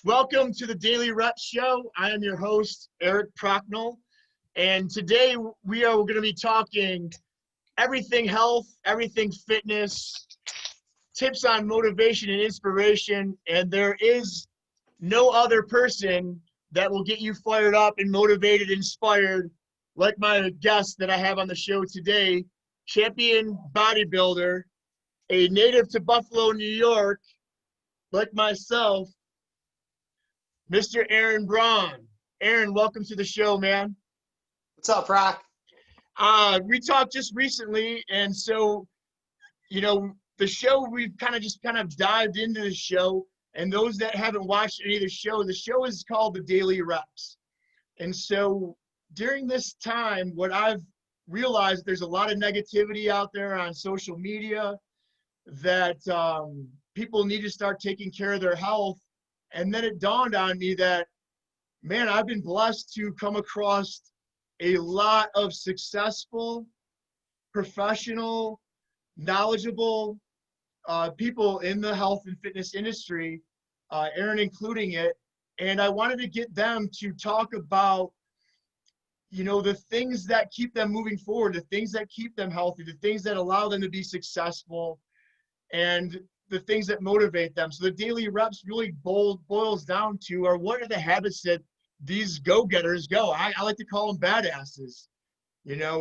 Welcome to the Daily Rep Show. I am your host, Eric.Procknal, and today we're going to be talking everything health, everything fitness, tips on motivation and inspiration, and there is no other person that will get you fired up and motivated, inspired, like my guest that I have on the show today, champion bodybuilder, a native to Buffalo, New York, like myself, Mr. Aaron Braun. Aaron, welcome to the show, man. What's up, Prock? We talked just recently, and so, the show, we've kind of dived into the show, and those that haven't watched any of the show is called The Daily Reps. And so during this time, what I've realized, there's a lot of negativity out there on social media that people need to start taking care of their health. And then it dawned on me that, man, I've been blessed to come across a lot of successful, professional, knowledgeable people in the health and fitness industry, Aaron including it. And I wanted to get them to talk about, the things that keep them moving forward, the things that keep them healthy, the things that allow them to be successful, and the things that motivate them. So the daily reps really boils down to, or what are the habits that these go-getters go? I like to call them badasses.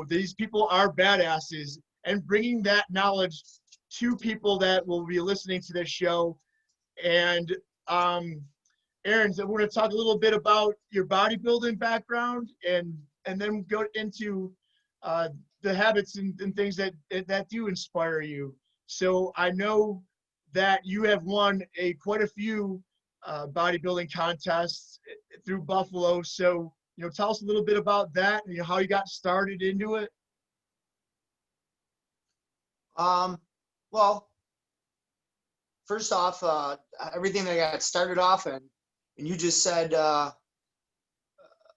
These people are badasses, and bringing that knowledge to people that will be listening to this show. And Aaron, so we're going to talk a little bit about your bodybuilding background, and then go into the habits and things that do inspire you. So I know that you have won quite a few bodybuilding contests through Buffalo. So, tell us a little bit about that and how you got started into it. Well, first off, everything that I got started off and you just said, the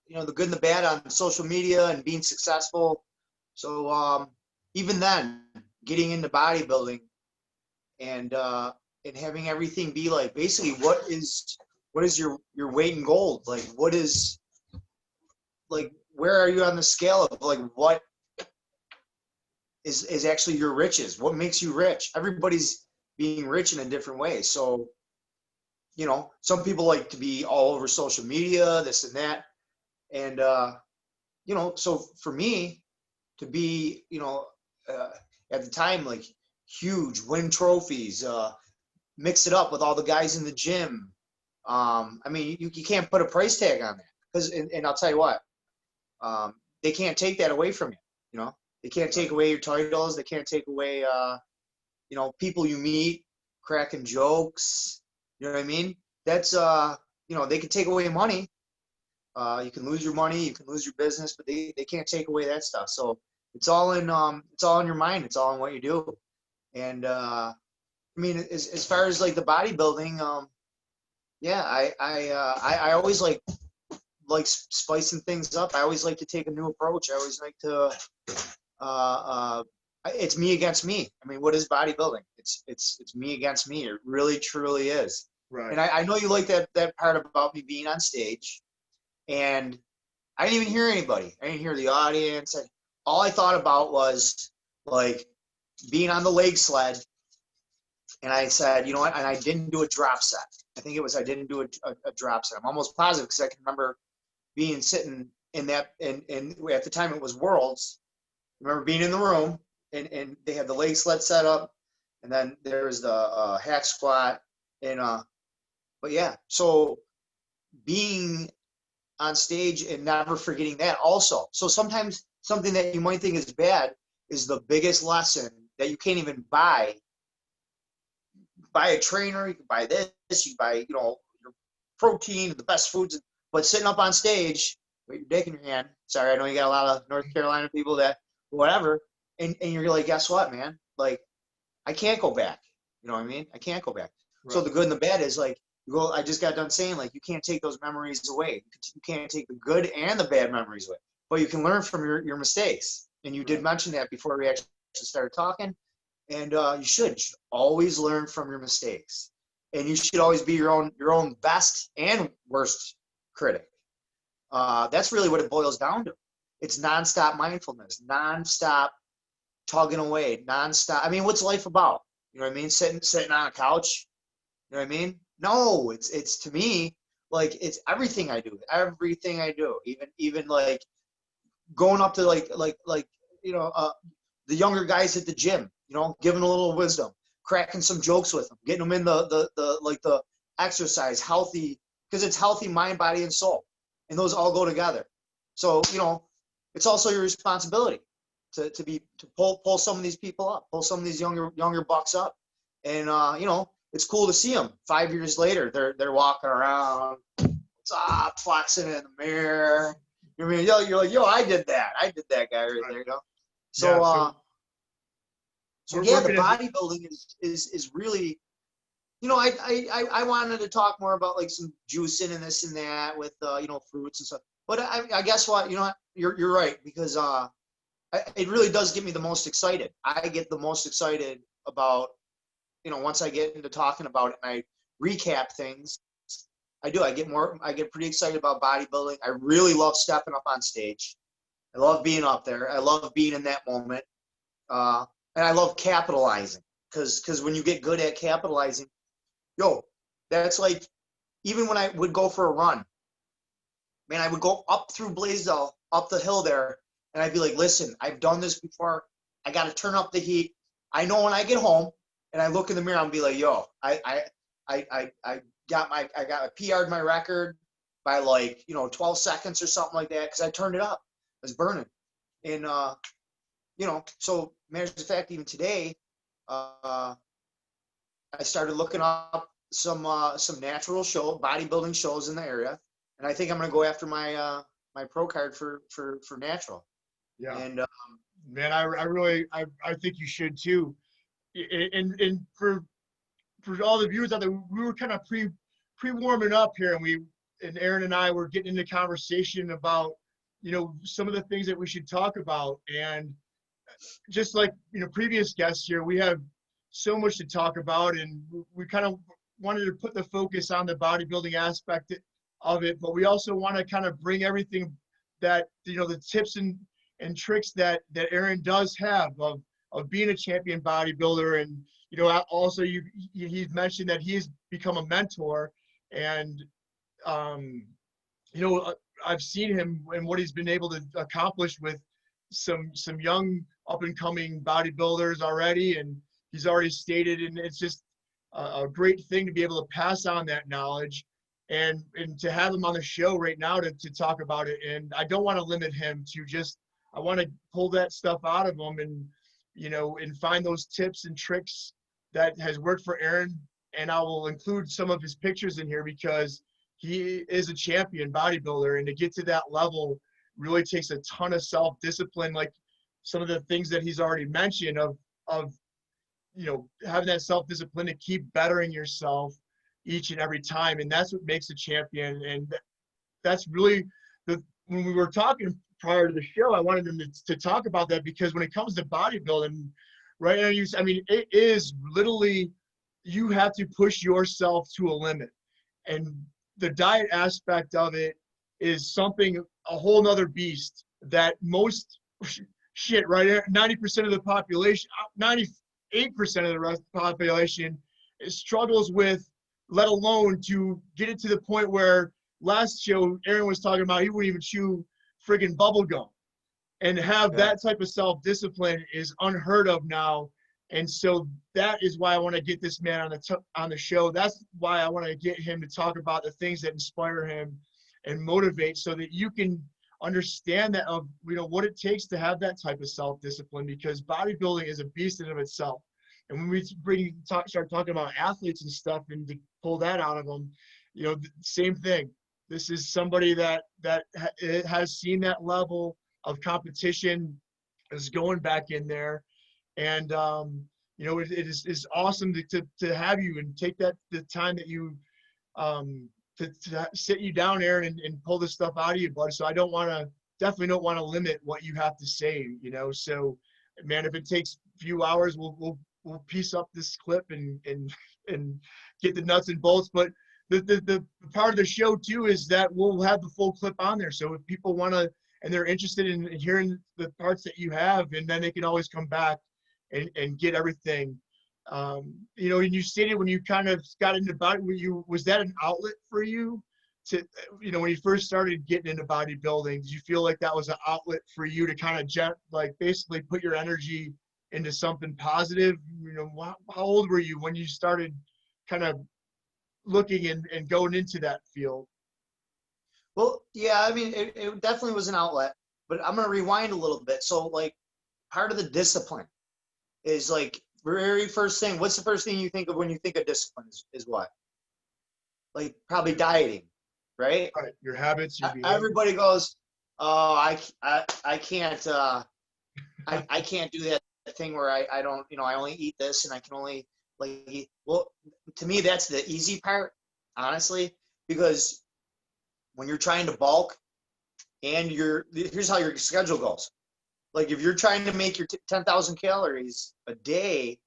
good and the bad on social media and being successful. So even then, getting into bodybuilding and having everything be like, basically, what is your weight in gold? Like, where are you on the scale of like what is actually your riches? What makes you rich? Everybody's being rich in a different way. So, some people like to be all over social media, this and that. And, so for me to be, at the time, like huge, win trophies, mix it up with all the guys in the gym. You can't put a price tag on that because, and I'll tell you what, they can't take that away from you. They can't take away your titles. They can't take away, people you meet, cracking jokes. You know what I mean? That's, they can take away money. You can lose your money, you can lose your business, but they can't take away that stuff. So it's all in your mind. It's all in what you do. And, as far as like the bodybuilding, I always like spicing things up. I always like to take a new approach. I always like to, it's me against me. What is bodybuilding? It's me against me. It really, truly is. Right. And I know you like that part about me being on stage, and I didn't even hear anybody. I didn't hear the audience. All I thought about was like being on the leg sled. And I said, you know what? And I didn't do a drop set. I think it was, I didn't do a drop set. I'm almost positive because I can remember sitting in that, and at the time it was Worlds. I remember being in the room and they had the leg sled set up, and then there was the hack squat. And, but yeah, so being on stage and never forgetting that also. So sometimes something that you might think is bad is the biggest lesson that you can't even buy a trainer. You can buy this, you buy, your protein, the best foods, but sitting up on stage with your dick in your hand. Sorry, I know you got a lot of North Carolina people that whatever. And you're like, guess what, man? Like, I can't go back. You know what I mean? I can't go back. Right. So the good and the bad is like, I just got done saying, like, you can't take those memories away. You can't take the good and the bad memories away, but you can learn from your mistakes. And you did mention that before we actually started talking. And you should always learn from your mistakes. and you should always be your own best and worst critic. That's really what it boils down to. It's nonstop mindfulness, nonstop tugging away, nonstop. I mean, what's life about? You know what I mean? Sitting on a couch. You know what I mean? No, it's to me, like, it's everything I do. Everything I do. Even like going up to like you know, the younger guys at the gym, you know, giving a little wisdom, cracking some jokes with them, getting them in the exercise, healthy, because it's healthy mind, body, and soul. And those all go together. So, you know, it's also your responsibility to pull some of these people up, pull some of these younger bucks up. And you know, it's cool to see them 5 years later. They're walking around, what's up, flexing in the mirror. I mean, you're like, yo, I did that guy right there, you know. So Yeah, so yeah, the bodybuilding is really, you know, I wanted to talk more about like some juicing and this and that with you know, fruits and stuff. But I guess what, you know what, you're right, because it really does get me the most excited. I get the most excited about, you know, once I get into talking about it and I recap things, I get pretty excited about bodybuilding. I really love stepping up on stage. I love being up there. I love being in that moment. And I love capitalizing, because when you get good at capitalizing, yo, that's like, even when I would go for a run, man, I would go up through Blaisdell, up the hill there, and I'd be like, listen, I've done this before. I got to turn up the heat. I know when I get home and I look in the mirror, I'll be like, yo, I PR'd my record by like, you know, 12 seconds or something like that, because I turned it up. I was burning. And, you know, so matters of fact, even today, I started looking up some natural bodybuilding shows in the area, and I think I'm gonna go after my my pro card for natural. Yeah. And man, I think you should too. And for all the viewers out there, we were kind of pre warming up here, and Aaron and I were getting into conversation about, you know, some of the things that we should talk about. And just like, you know, previous guests here, we have so much to talk about, and we kind of wanted to put the focus on the bodybuilding aspect of it, but we also want to kind of bring everything that, you know, the tips and tricks that Aaron does have of being a champion bodybuilder. And, you know, also he's mentioned that he's become a mentor, and you know, I've seen him and what he's been able to accomplish with some young up and coming bodybuilders already, and he's already stated, and it's just a great thing to be able to pass on that knowledge, and to have him on the show right now to talk about it. And I don't want to limit him to just, I want to pull that stuff out of him, and, you know, and find those tips and tricks that has worked for Aaron. And I will include some of his pictures in here, because he is a champion bodybuilder, and to get to that level really takes a ton of self-discipline, like some of the things that he's already mentioned of you know, having that self-discipline to keep bettering yourself each and every time. And that's what makes a champion. And that's really when we were talking prior to the show, I wanted them to talk about that, because when it comes to bodybuilding, right now, I mean, it is literally, you have to push yourself to a limit. And the diet aspect of it is something, a whole nother beast that most shit, right? 90% of the population, 98% of the rest of the population struggles with, let alone to get it to the point where last show Aaron was talking about, he wouldn't even chew friggin' bubble gum. And have that type of self-discipline is unheard of now. And so that is why I want to get this man on the show. That's why I want to get him to talk about the things that inspire him and motivate, so that you can understand that, of, you know, what it takes to have that type of self-discipline, because bodybuilding is a beast in of itself. And when we start talking about athletes and stuff, and to pull that out of them, you know, same thing. This is somebody that has seen that level of competition, is going back in there. And you know, it is awesome to have you and take the time that you to sit you down, Aaron, and pull this stuff out of you, buddy. So I definitely don't want to limit what you have to say, you know. So, man, if it takes a few hours, we'll we'll piece up this clip and get the nuts and bolts. But the part of the show too is that we'll have the full clip on there. So if people want to and they're interested in hearing the parts that you have, and then they can always come back and get everything. You know, and you stated when you kind of got into body, was that an outlet for you to, you know, when you first started getting into bodybuilding, did you feel like that was an outlet for you to kind of like basically put your energy into something positive? You know, how old were you when you started kind of looking and going into that field? Well, yeah, I mean, it definitely was an outlet, but I'm going to rewind a little bit. So like part of the discipline is like very first thing. What's the first thing you think of when you think of discipline is what? Like probably dieting, right? Right, your habits, your behavior. Everybody goes, oh, I can't, I can't do that thing where I don't, you know, I only eat this and I can only like eat. Well, to me, that's the easy part, honestly, because when you're trying to bulk and here's how your schedule goes. Like if you're trying to make your 10,000 calories a day,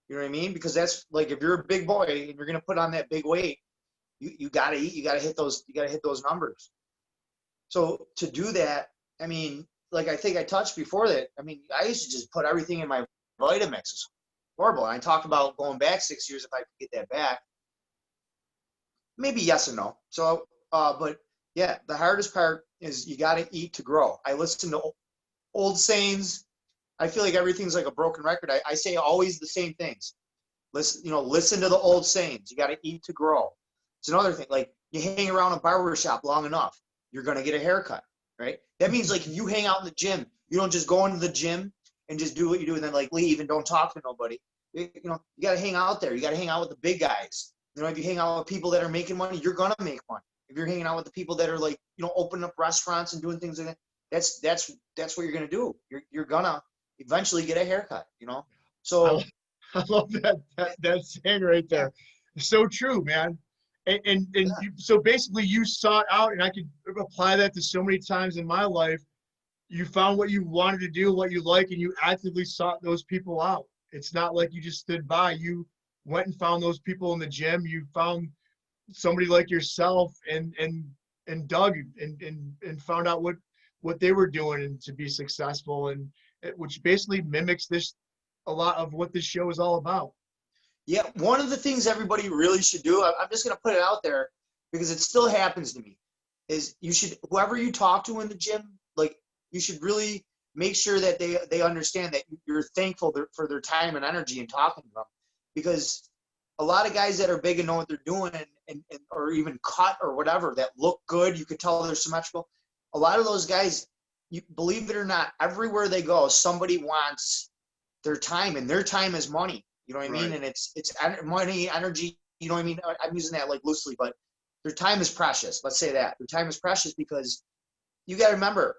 you know what I mean? Because that's like, if you're a big boy and you're going to put on that big weight, you got to eat, you got to hit those numbers. So to do that, I mean, like I think I touched before that. I mean, I used to just put everything in my Vitamix. It's horrible. And I talked about going back 6 years if I could get that back. Maybe yes and no. So, but yeah, the hardest part is you got to eat to grow. I listen to old sayings. I feel like everything's like a broken record. I say always the same things. Listen to the old sayings. You got to eat to grow. It's another thing. Like you hang around a barber shop long enough, you're going to get a haircut, right? That means like if you hang out in the gym, you don't just go into the gym and just do what you do and then like leave and don't talk to nobody. You got to hang out there. You got to hang out with the big guys. You know, if you hang out with people that are making money, you're going to make money. If you're hanging out with the people that are like, opening up restaurants and doing things like that, that's what you're going to do. You're going to eventually get a haircut, So I love that saying right there. It's so true, man. And so basically you sought out, and I could apply that to so many times in my life. You found what you wanted to do, what you like, and you actively sought those people out. It's not like you just stood by. You went and found those people in the gym. You found somebody like yourself and dug and found out what they were doing and to be successful, and which basically mimics a lot of what this show is all about. Yeah, one of the things everybody really should do, I'm just going to put it out there because it still happens to me, is whoever you talk to in the gym, like you should really make sure that they understand that you're thankful for their time and energy in talking to them. Because a lot of guys that are big and know what they're doing and or even cut or whatever that look good, you could tell they're symmetrical. A lot of those guys, you believe it or not, everywhere they go, somebody wants their time, and their time is money. You know what I mean? And it's money, energy, you know what I mean? I'm using that like loosely, but their time is precious. Let's say that. Their time is precious because you got to remember,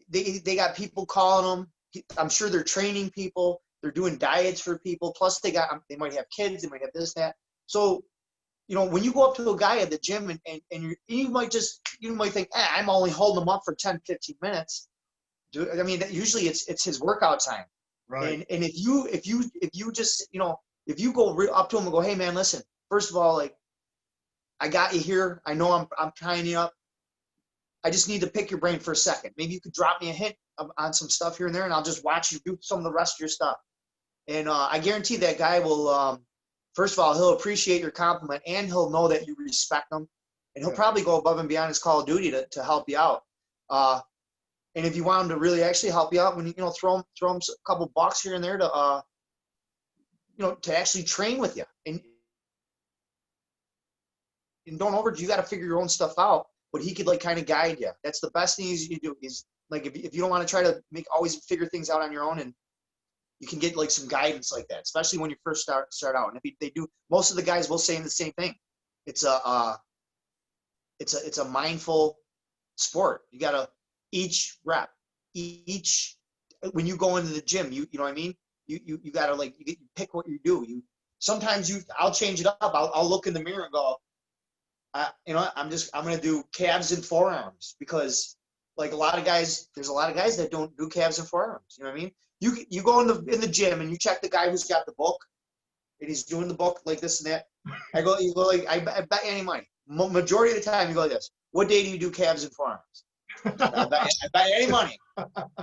they got people calling them. I'm sure they're training people. They're doing diets for people. Plus they might have kids. They might have this, that. So, when you go up to a guy at the gym and you might think, I'm only holding them up for 10, 15 minutes. I mean, usually it's his workout time. Right. And if you just, if you go up to him and go, hey man, listen, first of all, like I got you here. I know I'm tying you up. I just need to pick your brain for a second. Maybe you could drop me a hint on some stuff here and there, and I'll just watch you do some of the rest of your stuff. And I guarantee that guy will, first of all, he'll appreciate your compliment, and he'll know that you respect him. And he'll probably go above and beyond his call of duty to help you out. And if you want him to really actually help you out, when throw him a couple bucks here and there to to actually train with you. And don't overdo. You got to figure your own stuff out, but he could like kind of guide you. That's the best thing you do is like if you don't want to try to always figure things out on your own, and you can get like some guidance like that, especially when you first start out. And if they do, most of the guys will say the same thing. It's a mindful sport. You got to each rep, when you go into the gym, you know what I mean? You got to like, you pick what you do. I'll change it up. I'll look in the mirror and go, I'm going to do calves and forearms, because like there's a lot of guys that don't do calves and forearms. You know what I mean? You go in the gym and you check the guy who's got the book, and he's doing the book like this and that. You go like, I bet you any money. Majority of the time, you go like this. What day do you do calves and forearms? I bet you any money.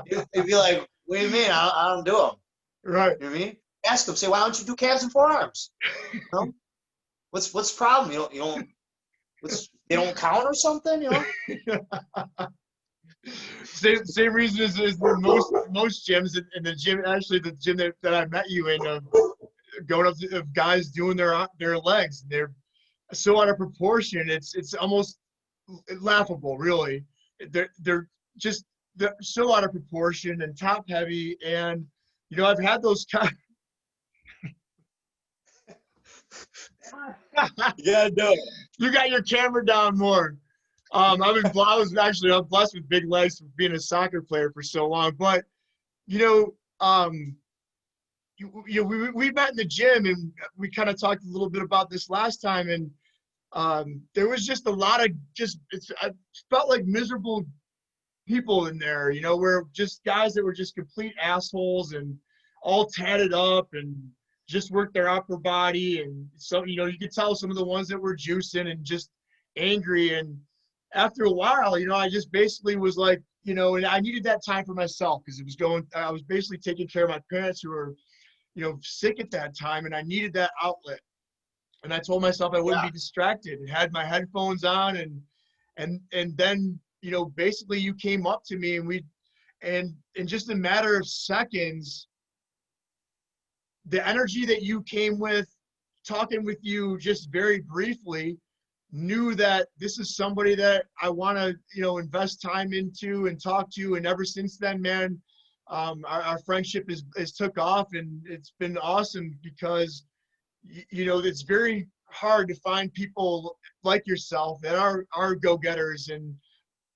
It'd be like, what do you mean? I don't do them. Right. You know what I mean? Ask them. Say, why don't you do calves and forearms? You know? What's the problem? You don't. They don't count or something? You know? Same reason as most gyms in the gym. Actually, the gym that I met you in, going up to guys doing their legs. They're so out of proportion. It's almost laughable, really. They're so out of proportion and top heavy. And you know, I've had those kind. Yeah, no. You got your camera down more. I'm blessed with big legs from being a soccer player for so long. But you know, we met in the gym and we kind of talked a little bit about this last time. And there was just a lot of I felt like miserable people in there. You know, where just guys that were just complete assholes and all tatted up and just worked their upper body. And so, you know, you could tell some of the ones that were juicing and just angry. And after a while, you know, I just basically was like, you know, and I needed that time for myself because I was basically taking care of my parents who were, you know, sick at that time, and I needed that outlet. And I told myself I wouldn't be distracted, and had my headphones on, and then, you know, basically you came up to me and in just a matter of seconds, the energy that you came with, talking with you just very briefly, knew that this is somebody that I want to, you know, invest time into and talk to. And ever since then, man, our friendship is took off, and it's been awesome because, you know, it's very hard to find people like yourself that are go-getters and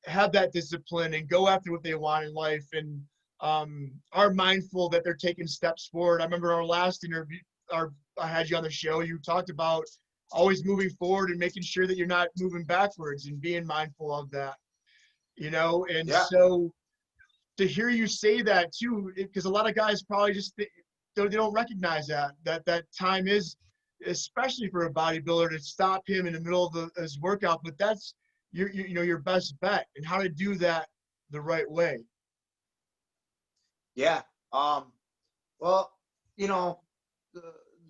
have that discipline and go after what they want in life, and are mindful that they're taking steps forward. I remember our last interview, I had you on the show, you talked about always moving forward and making sure that you're not moving backwards and being mindful of that, you know? And so to hear you say that too, because a lot of guys probably just they don't recognize that time is, especially for a bodybuilder, to stop him in the middle of his workout. But that's you know, your best bet, and how to do that the right way. Yeah. Well, you know,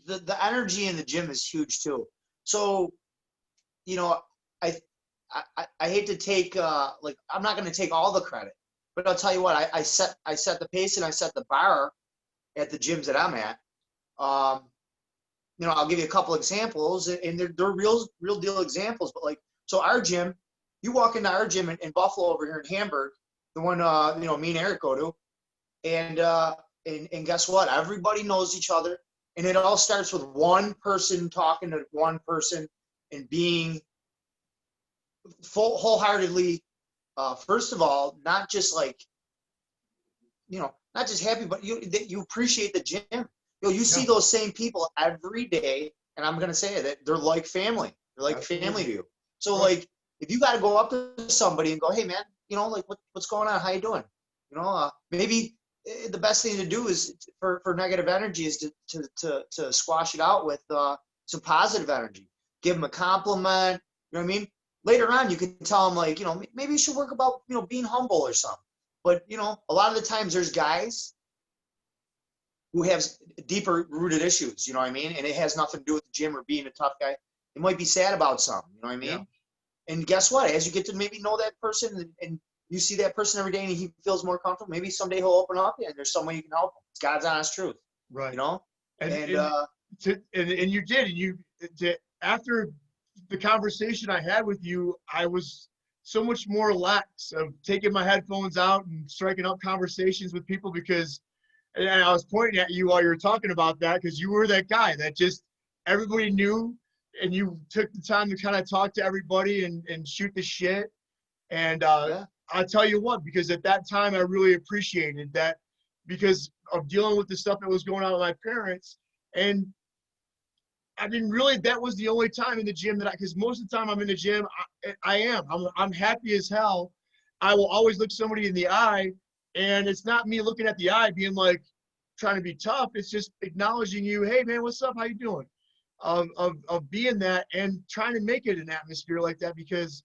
the energy in the gym is huge too. So, you know, I hate to take like, I'm not going to take all the credit, but I'll tell you what, I set the pace and I set the bar at the gyms that I'm at. You know, I'll give you a couple examples, and they're real deal examples. But like, so our gym, you walk into our gym in Buffalo over here in Hamburg, the one you know, me and Eric go to, and guess what? Everybody knows each other, and it all starts with one person talking to one person and being wholeheartedly, first of all, not just like, you know, not just happy, but you appreciate the gym. You know, you see those same people every day, and I'm gonna say that they're like family. They're like family to you. So like, if you got to go up to somebody and go, hey man, you know, like what's going on? How you doing? You know, maybe the best thing to do is for negative energy is to squash it out with some positive energy. Give them a compliment. You know what I mean? Later on, you can tell them like, you know, maybe you should work about, you know, being humble or something. But you know, a lot of the times there's guys who have deeper rooted issues. You know what I mean? And it has nothing to do with the gym or being a tough guy. They might be sad about something. You know what I mean? Yeah. And guess what? As you get to maybe know that person and you see that person every day and he feels more comfortable, maybe someday he'll open up and there's some way you can help him. It's God's honest truth. Right. You know? And you did. After the conversation I had with you, I was so much more lax of taking my headphones out and striking up conversations with people, because, and I was pointing at you while you were talking about that, because you were that guy that just everybody knew, and you took the time to kind of talk to everybody and shoot the shit. And I'll tell you what, because at that time I really appreciated that, because of dealing with the stuff that was going on with my parents. And I mean, really, that was the only time in the gym that because most of the time I'm in the gym, I'm happy as hell. I will always look somebody in the eye, and it's not me looking at the eye being like, trying to be tough. It's just acknowledging you. Hey man, what's up? How you doing? Of being that and trying to make it an atmosphere like that, because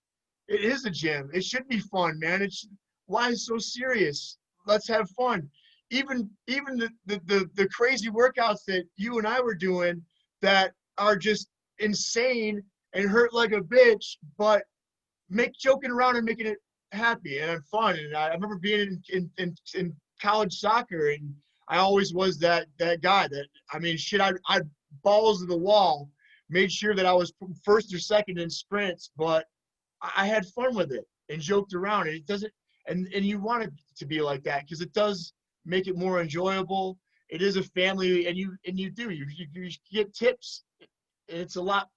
it is a gym. It should be fun, man. It's why it's so serious. Let's have fun. Even the crazy workouts that you and I were doing that are just insane and hurt like a bitch, but joking around and making it happy and fun. And I remember being in college soccer, and I always was that guy that, I mean, shit, I balls to the wall, made sure that I was first or second in sprints, but I had fun with it and joked around. And it doesn't, and you want it to be like that, because it does make it more enjoyable. It is a family, and you get tips. And it's a lot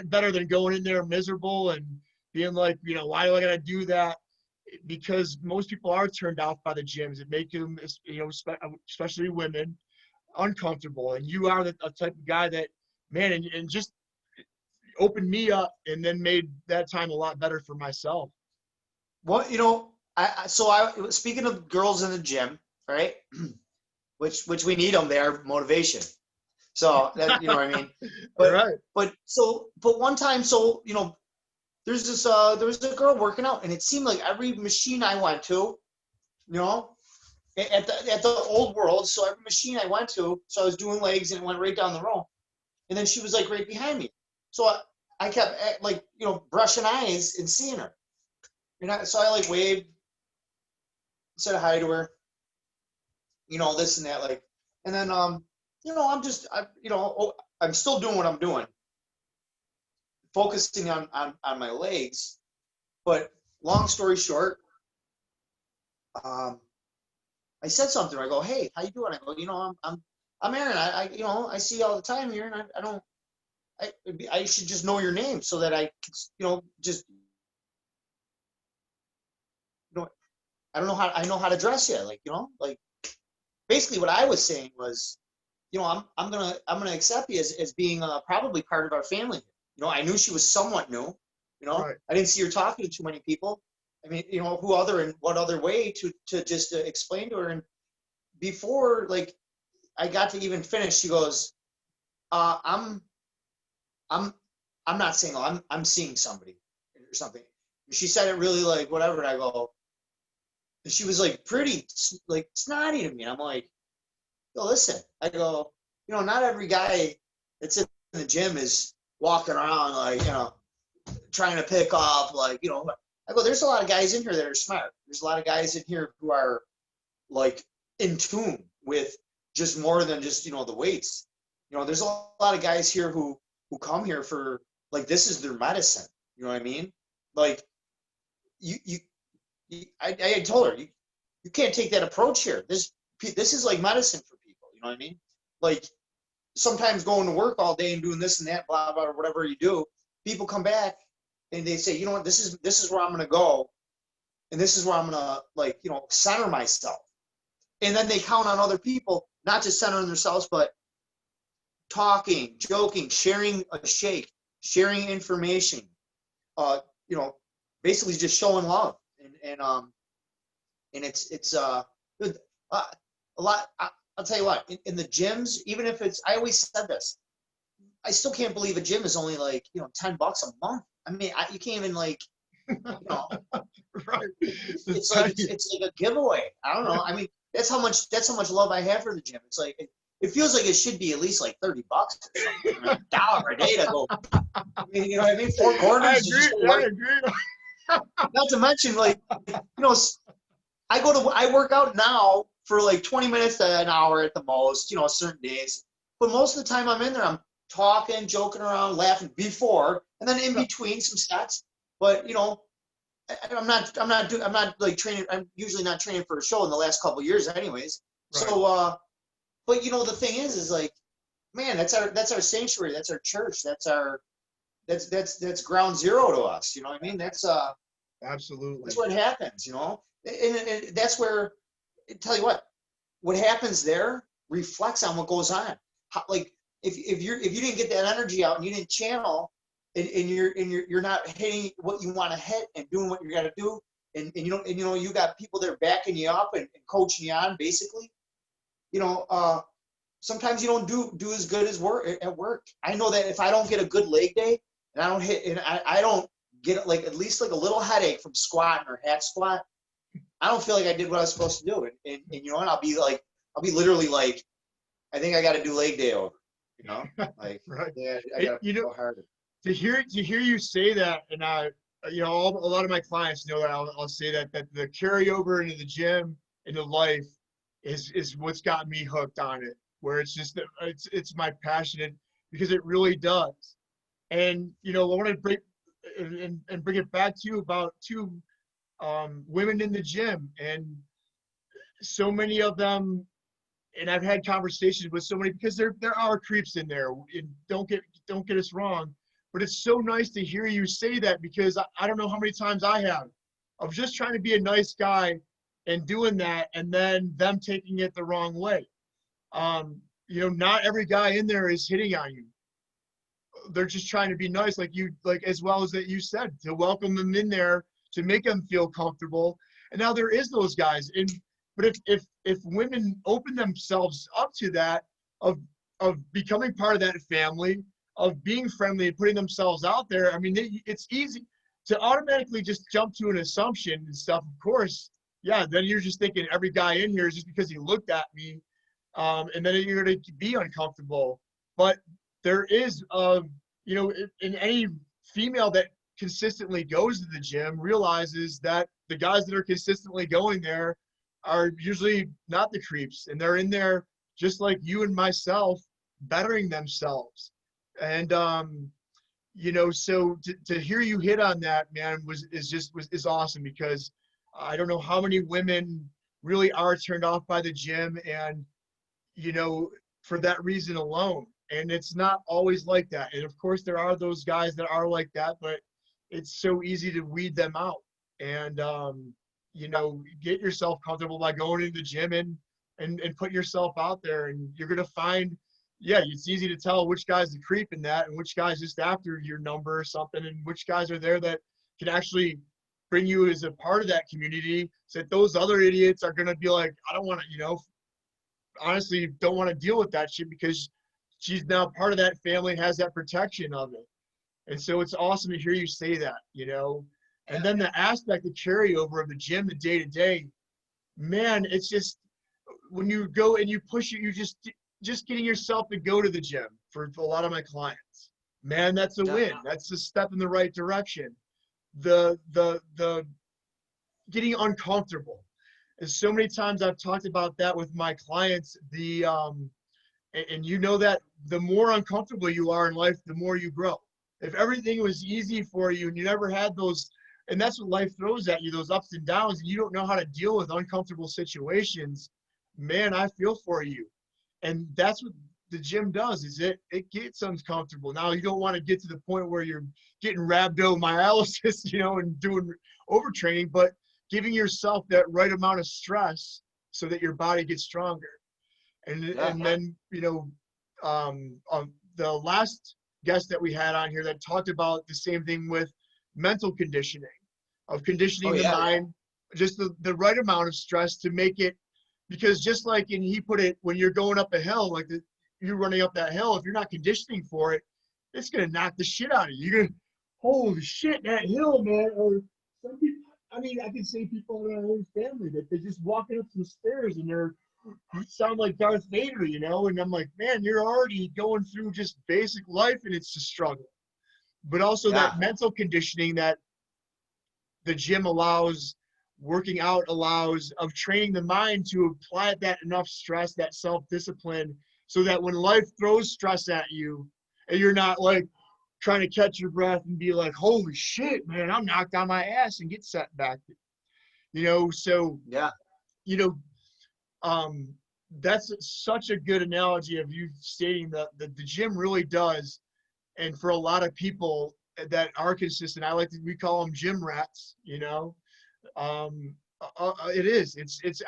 better than going in there miserable and being like, you know, why do I gotta do that? Because most people are turned off by the gyms. It makes them, you know, especially women, uncomfortable. And you are the type of guy that, man, and just opened me up, and then made that time a lot better for myself. Well, you know, speaking of girls in the gym, right? which we need them. They are motivation. So that, you know what I mean? But, Right. but one time, so, you know, there was a girl working out, and it seemed like every machine I went to, you know, at the old world. So every machine I went to, so I was doing legs, and it went right down the row. And then she was like right behind me. So I kept like, you know, brushing eyes and seeing her. And so I like waved, said hi to her, you know, this and that, like, and then, you know, I'm still doing what I'm doing, focusing on my legs. But long story short, I said something. I go, hey, how you doing? I go, you know, I'm Aaron. I you know, I see you all the time here, and I should just know your name so that I can, you know, just, you know, I don't know how, I know how to dress you, like, you know, like, basically what I was saying was, you know, I'm gonna accept you as being probably part of our family. You know, I knew she was somewhat new. You know, Right. I didn't see her talking to too many people. I mean, you know, what other way to just explain to her. And before, like, I got to even finish, she goes, I'm not single. I'm seeing somebody or something. And she said it really like whatever. And I go, and she was like pretty like snotty to me. And I'm like, yo, listen. I go, you know, not every guy that's in the gym is walking around like, you know, trying to pick up, like, you know. I go, there's a lot of guys in here that are smart. There's a lot of guys in here who are like in tune with just more than just, you know, the weights. You know, there's a lot of guys here who come here for, like, this is their medicine. You know what I mean? Like, I told her, you can't take that approach here. This is like medicine for people. You know what I mean? Like, sometimes going to work all day and doing this and that, blah, blah, or whatever you do, people come back and they say, you know what, this is where I'm going to go. And this is where I'm going to, like, you know, center myself. And then they count on other people, not just centering themselves, but talking, joking, sharing a shake, sharing information, you know, basically just showing love. And it's good. A lot. I'll tell you what, in the gyms, even if it's, I always said this, I still can't believe a gym is only like, you know, $10 a month. I mean, you can't even, like, you know, Right. it's like a giveaway. I don't know. I mean, that's how much love I have for the gym. It's like, it feels like it should be at least like $30 or something. I mean, $1 a day to go. I mean, you know what I mean? 4 corners. I agree. Not to mention, like, you know, I work out now for like 20 minutes to an hour at the most, you know, certain days. But most of the time I'm in there, I'm talking, joking around, laughing before, and then in between some sets. But, you know, I'm not like training. I'm usually not training for a show in the last couple of years anyways. Right. So, but, you know, the thing is like, man, that's our sanctuary. That's our church. That's ground zero to us. You know what I mean? That's absolutely. That's where it happens, you know? And that's where, tell you what happens there reflects on what goes on. Like, if you didn't get that energy out and you didn't channel, and you're not hitting what you want to hit and doing what you got to do, and you know you got people there backing you up and coaching you on, basically, you know, sometimes you don't do as good as work at work. I know that if I don't get a good leg day and I don't get like at least like a little headache from squatting or hack squat, I don't feel like I did what I was supposed to do. And you know what? I'll be literally like, I think I got to do leg day over. You know, like Right. yeah, I got to go harder. To hear you say that, and you know, a lot of my clients know that I'll say that the carryover into the gym, into life, is what's got me hooked on it. Where it's just it's my passion, because it really does. And you know, I want to bring bring it back to you about two women in the gym, and so many of them. And I've had conversations with so many, because there are creeps in there. And don't get us wrong, but it's so nice to hear you say that, because I don't know how many times I have of just trying to be a nice guy and doing that, and then them taking it the wrong way. You know, not every guy in there is hitting on you. They're just trying to be nice, like as well as that you said, to welcome them in there, to make them feel comfortable. And now there is those guys, but if women open themselves up to that, of becoming part of that family, of being friendly and putting themselves out there, I mean, it's easy to automatically just jump to an assumption and stuff. Of course, yeah. Then you're just thinking every guy in here is just because he looked at me, and then you're going to be uncomfortable. But there is, you know, in any female that consistently goes to the gym realizes that the guys that are consistently going there are usually not the creeps, and they're in there just like you and myself, bettering themselves. And you know, so to hear you hit on that, man, is awesome, because I don't know how many women really are turned off by the gym, and you know, for that reason alone. And it's not always like that. And of course there are those guys that are like that, but it's so easy to weed them out. And you know, get yourself comfortable by going into the gym and put yourself out there, and you're gonna find, yeah, it's easy to tell which guy's the creep in that, and which guy's just after your number or something, and which guys are there that can actually bring you as a part of that community, so that those other idiots are gonna be like, I don't want to, you know, honestly don't want to deal with that shit, because she's now part of that family and has that protection of it. And so it's awesome to hear you say that, you know. And then the aspect of carryover of the gym, the day to day, man, it's just when you go and you push it, you just getting yourself to go to the gym for a lot of my clients. Man, that's a win. That's a step in the right direction. The getting uncomfortable. And so many times I've talked about that with my clients. And you know that the more uncomfortable you are in life, the more you grow. If everything was easy for you and you never had those, and that's what life throws at you, those ups and downs, and you don't know how to deal with uncomfortable situations, man, I feel for you. And that's what the gym does, is it gets uncomfortable. Now, you don't want to get to the point where you're getting rhabdomyolysis, you know, and doing overtraining, but giving yourself that right amount of stress so that your body gets stronger. And then, you know, the last guest that we had on here that talked about the same thing with mental conditioning, of conditioning the mind, just the right amount of stress to make it, because just like, and he put it, when you're going up a hill, like you're running up that hill, if you're not conditioning for it, it's going to knock the shit out of you. You're going to, holy shit, that hill, man. Or some people, I mean, I can say people in our own family that they're just walking up some stairs and they're sound like Darth Vader, you know? And I'm like, man, you're already going through just basic life and it's a struggle. But also that mental conditioning that the gym allows, working out allows, of training the mind to apply that enough stress, that self-discipline, so that when life throws stress at you and you're not like trying to catch your breath and be like, holy shit, man, I'm knocked on my ass, and get set back, you know? So, you know, that's such a good analogy of you stating that the gym really does. And for a lot of people that are consistent, we call them gym rats, you know. It is, it's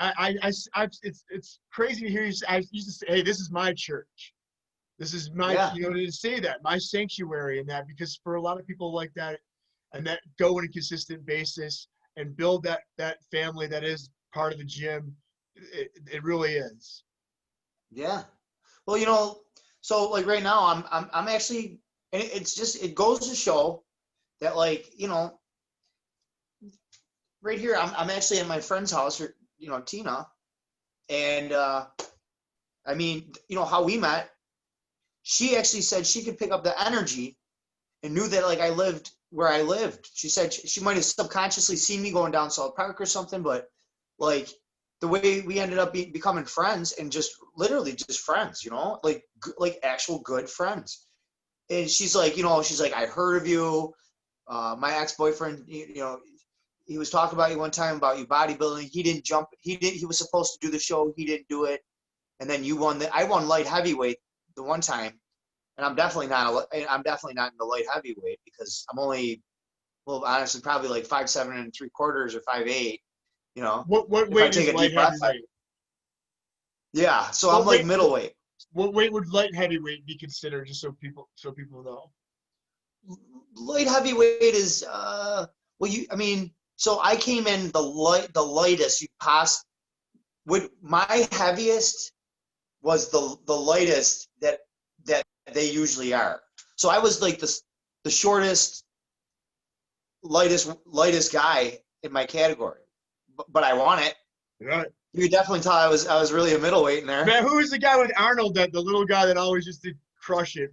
crazy to hear you say, I used to say, hey, this is my church. This is my, you know, to say that, my sanctuary, and that, because for a lot of people like that, and that go on a consistent basis and build that family that is part of the gym, it really is. Yeah. Well, so like right now I'm actually, and it goes to show that, like, right here I'm actually at my friend's house, or Tina, and I mean, how we met. She actually said she could pick up the energy and knew that, like, I lived where I lived. She said she might have subconsciously seen me going down South Park or something, but like the way we ended up becoming friends, and just literally just friends, like actual good friends. And she's like, I heard of you. My ex-boyfriend, he was talking about you one time about you bodybuilding. He didn't jump. He was supposed to do the show. He didn't do it. And then I won light heavyweight the one time. And I'm definitely not in the light heavyweight, because I'm only, well, honestly, probably like 5'7" 3/4 or 5'8", What if I weight take is a light deep breath. heavyweight? Yeah. So What I'm like weight? middleweight. What weight would light heavyweight be considered? Just so people know. Light heavyweight is, well, so I came in the lightest you would, my heaviest was the lightest that they usually are. So I was like the shortest, lightest guy in my category, but I won it. Right. You could definitely tell I was really a middleweight in there. Man, who was the guy with Arnold, the little guy that always just did crush it?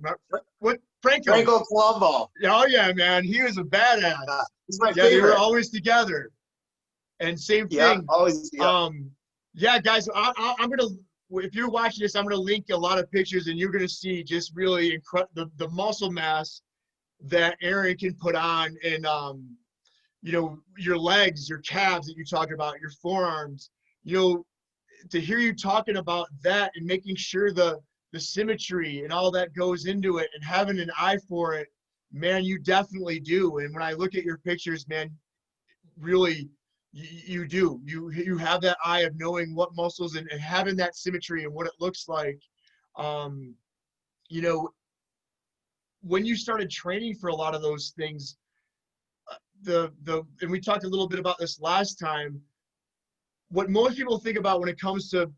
What? Franco Colombo. Oh yeah, man, he was a badass. He's my Yeah, favorite. they were always together. And same thing. Always. Yeah. Yeah, guys, I'm gonna, if you're watching this, I'm gonna link a lot of pictures, and you're gonna see just really incredible the muscle mass that Aaron can put on, and your legs, your calves that you talk about, your forearms. To hear you talking about that and making sure the symmetry and all that goes into it, and having an eye for it, man, you definitely do. And when I look at your pictures, man, really, you do. You have that eye of knowing what muscles, and having that symmetry and what it looks like. You know, when you started training for a lot of those things, and we talked a little bit about this last time, what most people think about when it comes to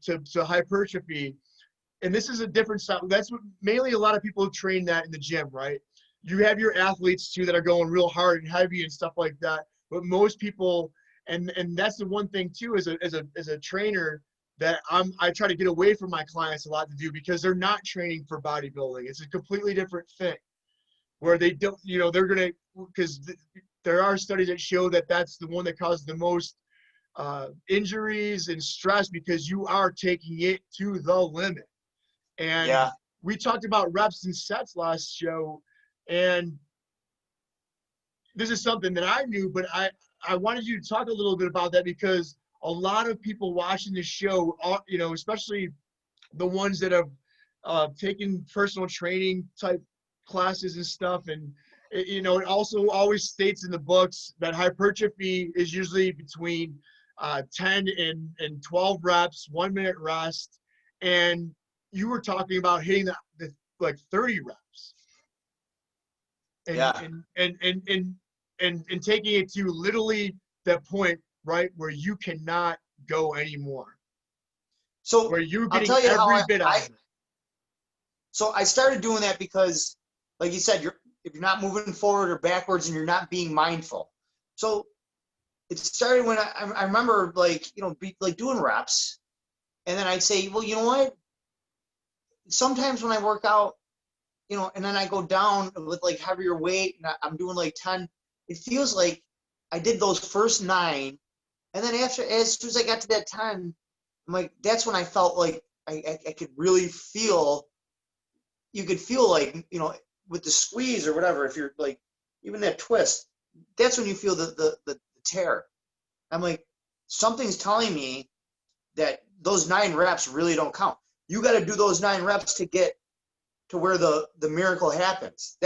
hypertrophy, and this is a different stuff. That's what mainly a lot of people train that in the gym, right? You have your athletes too that are going real hard and heavy and stuff like that. But most people, and that's the one thing too, as a trainer, that I try to get away from my clients a lot to do, because they're not training for bodybuilding. It's a completely different thing, where they don't, they're gonna, because there are studies that show that that's the one that causes the most injuries and stress, because you are taking it to the limit. And Yeah. we talked about reps and sets last show, and this is something that I knew, but I wanted you to talk a little bit about that, because a lot of people watching this show, especially the ones that have taken personal training type classes and stuff, and it also always states in the books that hypertrophy is usually between 10 and 12 reps, 1 minute rest, and you were talking about hitting the like 30 reps, and Yeah. and taking it to literally that point, right, where you cannot go anymore. So where you're I'll getting tell you every how bit out of it. So I started doing that because, like you said, if you're not moving forward or backwards, and you're not being mindful. So it started when I remember, like, doing reps, and then I'd say, well, you know what? Sometimes when I work out, and then I go down with like heavier weight, and I'm doing like 10, it feels like I did those first 9, and then as soon as I got to that 10, I'm like, that's when I felt like I could really feel. You could feel like, with the squeeze or whatever, if you're like, even that twist, that's when you feel the tear. I'm like, something's telling me that those 9 reps really don't count. You got to do those 9 reps to get to where the miracle happens.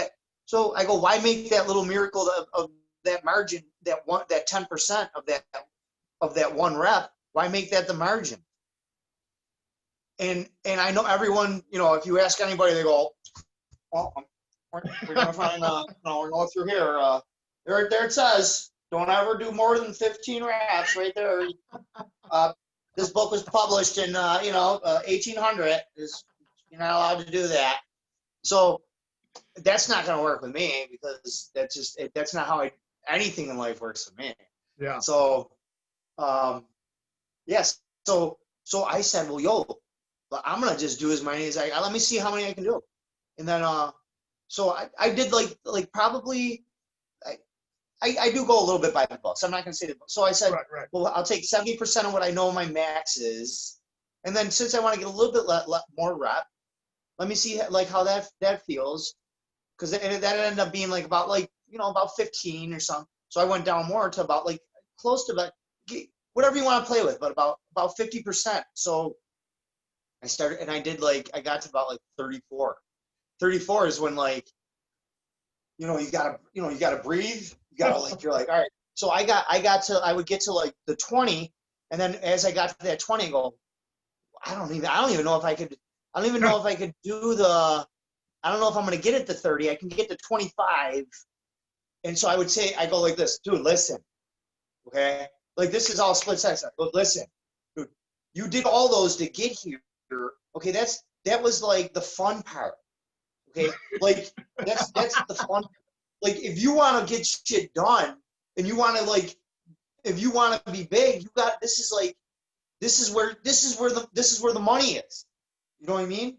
So I go, why make that little miracle of that margin, that 10% of that 1 rep? Why make that the margin? And I know everyone, if you ask anybody, they go, well, we're gonna find go through here. There it says, don't ever do more than 15 reps right there. this book was published in 1800. You're not allowed to do that. So that's not going to work with me, because that's not how anything in life works with me. Yeah. So, yes. So I said, well, I'm going to just do as many as let me see how many I can do. And then, so I did like probably, I do go a little bit by the books. I'm not going to say the book. So I said, right. well, I'll take 70% of what I know my max is. And then since I want to get a little bit more rep, let me see like how that feels. Because that ended up being like about 15 or something. So I went down more to about like close to about whatever you want to play with, but about 50%. So I started, and I got to about like 34. 34 is when you gotta breathe. You gotta you're like, all right. So I would get to like the 20, and then as I got to that 20, I go, I don't even know if I could do the. I don't know if I'm going to get it to 30. I can get to 25. And so I go like this, dude, listen, okay? Like, this is all split second. But listen, dude, you did all those to get here. Okay, that was like the fun part. Okay, like that's the fun. Like, if you want to get shit done, and you want to if you want to be big, this is where the money is. You know what I mean?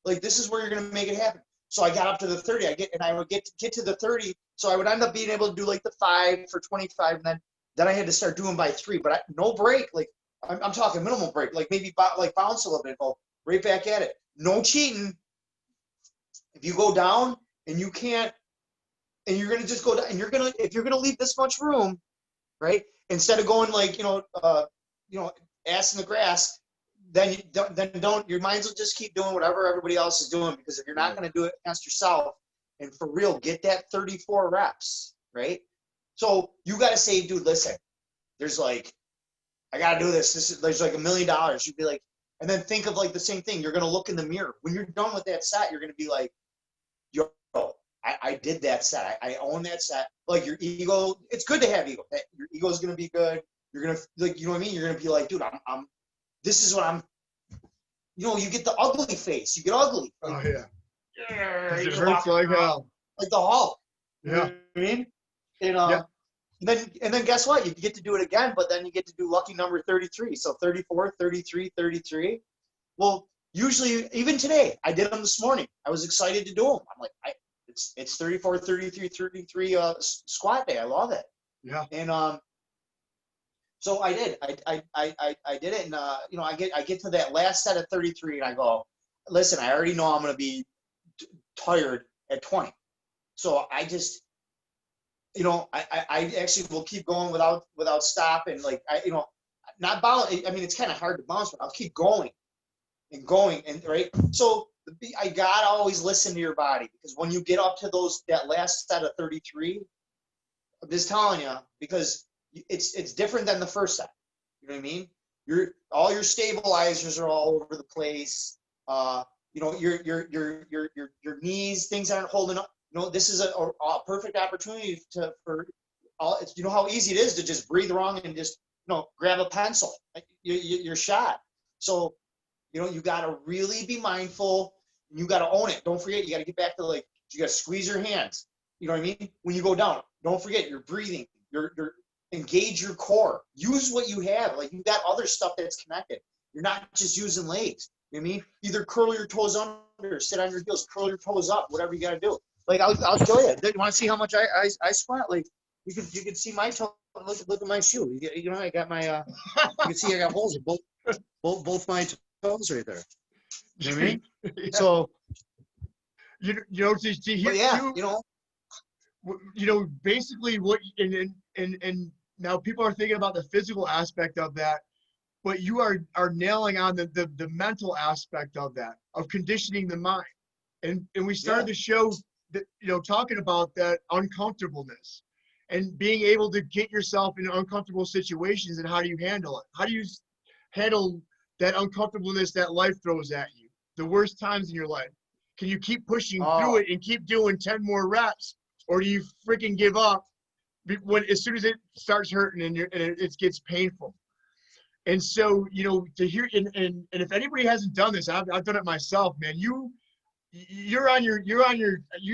Like, this is where you're gonna make it happen. So I got up to the 30. I would get to the 30. So I would end up being able to do like the 5 for 25, and then I had to start doing by 3. But no break. Like, I'm talking minimal break. Like, maybe bounce a little bit, go right back at it. No cheating. If you go down and you can't, and you're gonna just go down, and if you're gonna leave this much room, right? Instead of going ass in the grass. Then your minds will just keep doing whatever everybody else is doing, because if you're not going to do it against yourself, and for real, get that 34 reps, right? So you got to say, dude, listen, there's I got to do this. There's like $1 million. You'd be like, and then think of like the same thing. You're going to look in the mirror. When you're done with that set, you're going to be like, yo, I did that set. I own that set. Like, your ego, it's good to have ego. Your ego is going to be good. You're going to, you know what I mean? You're going to be like, dude, this is what I'm, you get the ugly face. You get ugly. Oh, yeah. It hurts like hell. Like the Hulk. Yeah. You know what I mean? And then guess what? You get to do it again, but then you get to do lucky number 33. So 34, 33, 33. Well, usually, even today, I did them this morning. I was excited to do them. I'm like, it's 34, 33, 33 squat day. I love it. Yeah. And so I did. I did it, and I get to that last set of 33, and I go, listen, I already know I'm going to be tired at 20, so I just, I actually will keep going without stopping. Like, not bounce. I mean, it's kind of hard to bounce, but I'll keep going and going, and right. So I gotta always listen to your body, because when you get up to that last set of 33, I'm just telling you, because it's different than the first set. You know what I mean? All your stabilizers are all over the place. Your knees, things aren't holding up. This is a perfect opportunity for all. You know how easy it is to just breathe wrong and just grab a pencil. You're shot. So you got to really be mindful. You got to own it. Don't forget, you got to get back to you got to squeeze your hands. You know what I mean? When you go down, don't forget you're breathing. You're engage your core. Use what you have. Like, you got other stuff that's connected. You're not just using legs. You know what I mean? Either curl your toes under, sit on your heels, curl your toes up, whatever you got to do. Like, I'll show you. You want to see how much I squat? Like, you can see my toe. Look at my shoe. I got my. You can see I got holes in both my toes right there. You know what I mean? Yeah. So. To hear basically what and now people are thinking about the physical aspect of that, but you are nailing on the mental aspect of that, of conditioning the mind. And we started the show that, talking about that uncomfortableness and being able to get yourself in uncomfortable situations, and how do you handle it? How do you handle that uncomfortableness that life throws at you, the worst times in your life? Can you keep pushing through it and keep doing 10 more reps, or do you freaking give up as soon as it starts hurting and it gets painful? And so, you know, to hear, and if anybody hasn't done this, I've done it myself, man. You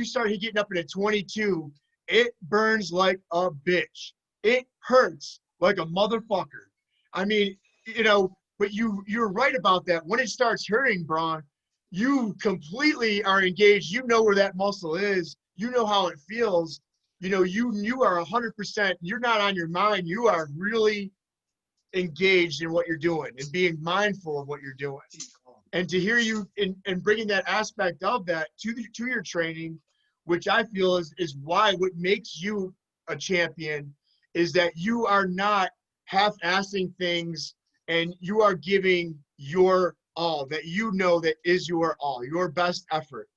start getting up at 22, it burns like a bitch. It hurts like a motherfucker. I mean, you know, but you're right about that. When it starts hurting, Braun, you completely are engaged. You know where that muscle is. You know how it feels. You know, you are 100%. You're not on your mind. You are really engaged in what you're doing and being mindful of what you're doing. And to hear you in bringing that aspect of that to your training, which I feel is what makes you a champion, is that you are not half-assing things and you are giving your all, that you know that is your all, your best effort.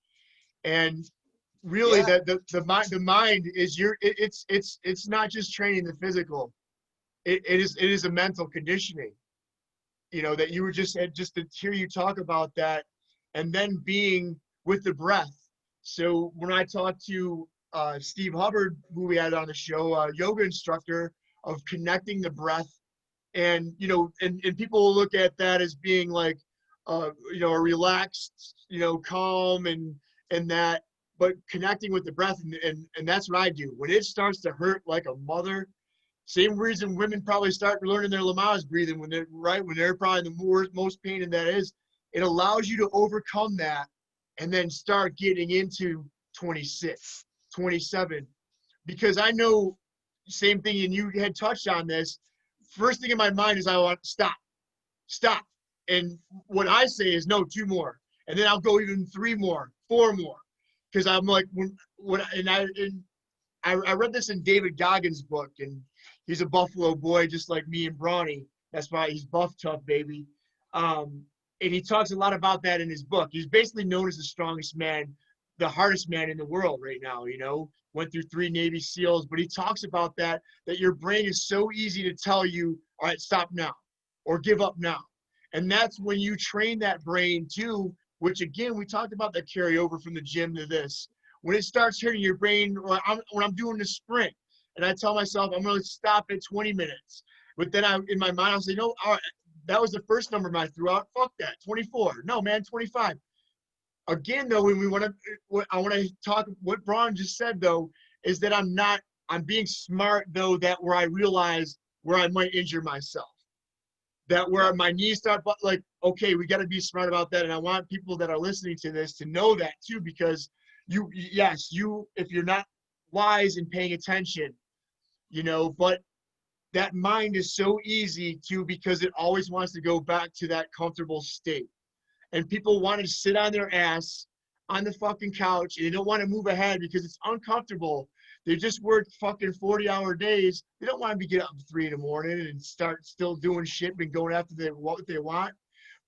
And really, Yeah. the mind is it's not just training the physical. It is a mental conditioning. You know, that you were just to hear you talk about that, and then being with the breath. So when I talked to Steve Hubbard, who we had on the show, a yoga instructor, of connecting the breath, and you know, and people will look at that as being like, you know, a relaxed, you know, calm and that, but connecting with the breath, and that's what I do when it starts to hurt like a mother. Same reason women probably start learning their Lamaze breathing when they're probably the most pain, and that is, it allows you to overcome that and then start getting into 26, 27. Because I know, same thing, and you had touched on this, first thing in my mind is I want stop. And what I say is no, 2 more. And then I'll go even 3 more, 4 more. Because I'm like, I read this in David Goggins' book, and he's a Buffalo boy just like me and Brawny. That's why he's buff tough, baby. And he talks a lot about that in his book. He's basically known as the strongest man, the hardest man in the world right now, you know, went through 3 Navy SEALs, but he talks about that your brain is so easy to tell you, all right, stop now or give up now. And that's when you train that brain too, which again, we talked about that carryover from the gym to this. When it starts hitting your brain, or when I'm doing the sprint, and I tell myself I'm going to stop at 20 minutes, but then in my mind I'll say, no, all right, that was the first number I threw out. Fuck that, 24. No, man, 25. Again, though, when I want to talk, what Braun just said though, is that I'm being smart though, that where I realize where I might injure myself, that where my knees start, but like, okay, we got to be smart about that. And I want people that are listening to this to know that too, because if you're not wise and paying attention, you know, but that mind is so easy to, because it always wants to go back to that comfortable state. And people want to sit on their ass on the fucking couch, and they don't want to move ahead because it's uncomfortable. They just work fucking 40-hour days. They don't want to get up at 3 in the morning and start still doing shit and going after what they want.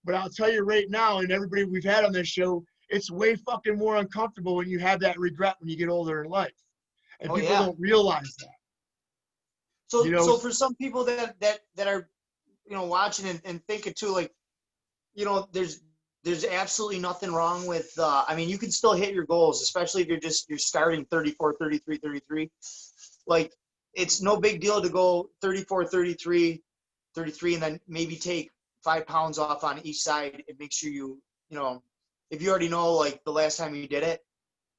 But I'll tell you right now, and everybody we've had on this show, it's way fucking more uncomfortable when you have that regret when you get older in life. And people don't realize that. So, you know, so for some people that are, you know, watching and thinking too, like, you know, there's absolutely nothing wrong with, I mean, you can still hit your goals, especially if you're starting 34, 33, 33. Like, it's no big deal to go 34, 33, 33, and then maybe take 5 pounds off on each side and make sure you know, if you already know, like, the last time you did it.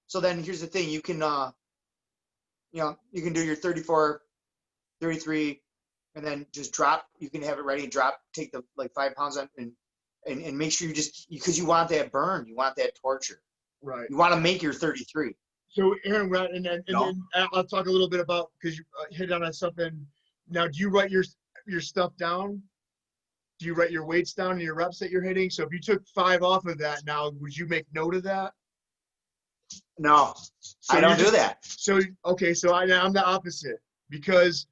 So then here's the thing, you can, you know, you can do your 34, 33, and then just drop. You can have it ready and drop, take the, like, 5 pounds on, and make sure because you want that burn, you want that torture. Right. You want to make your 33. So Aaron, and then I'll talk a little bit about, because you hit on something. Now, do you write your stuff down? Do you write your weights down and your reps that you're hitting? So if you took 5 off of that now, would you make note of that? No, so I don't do that. So, okay, so I'm the opposite, because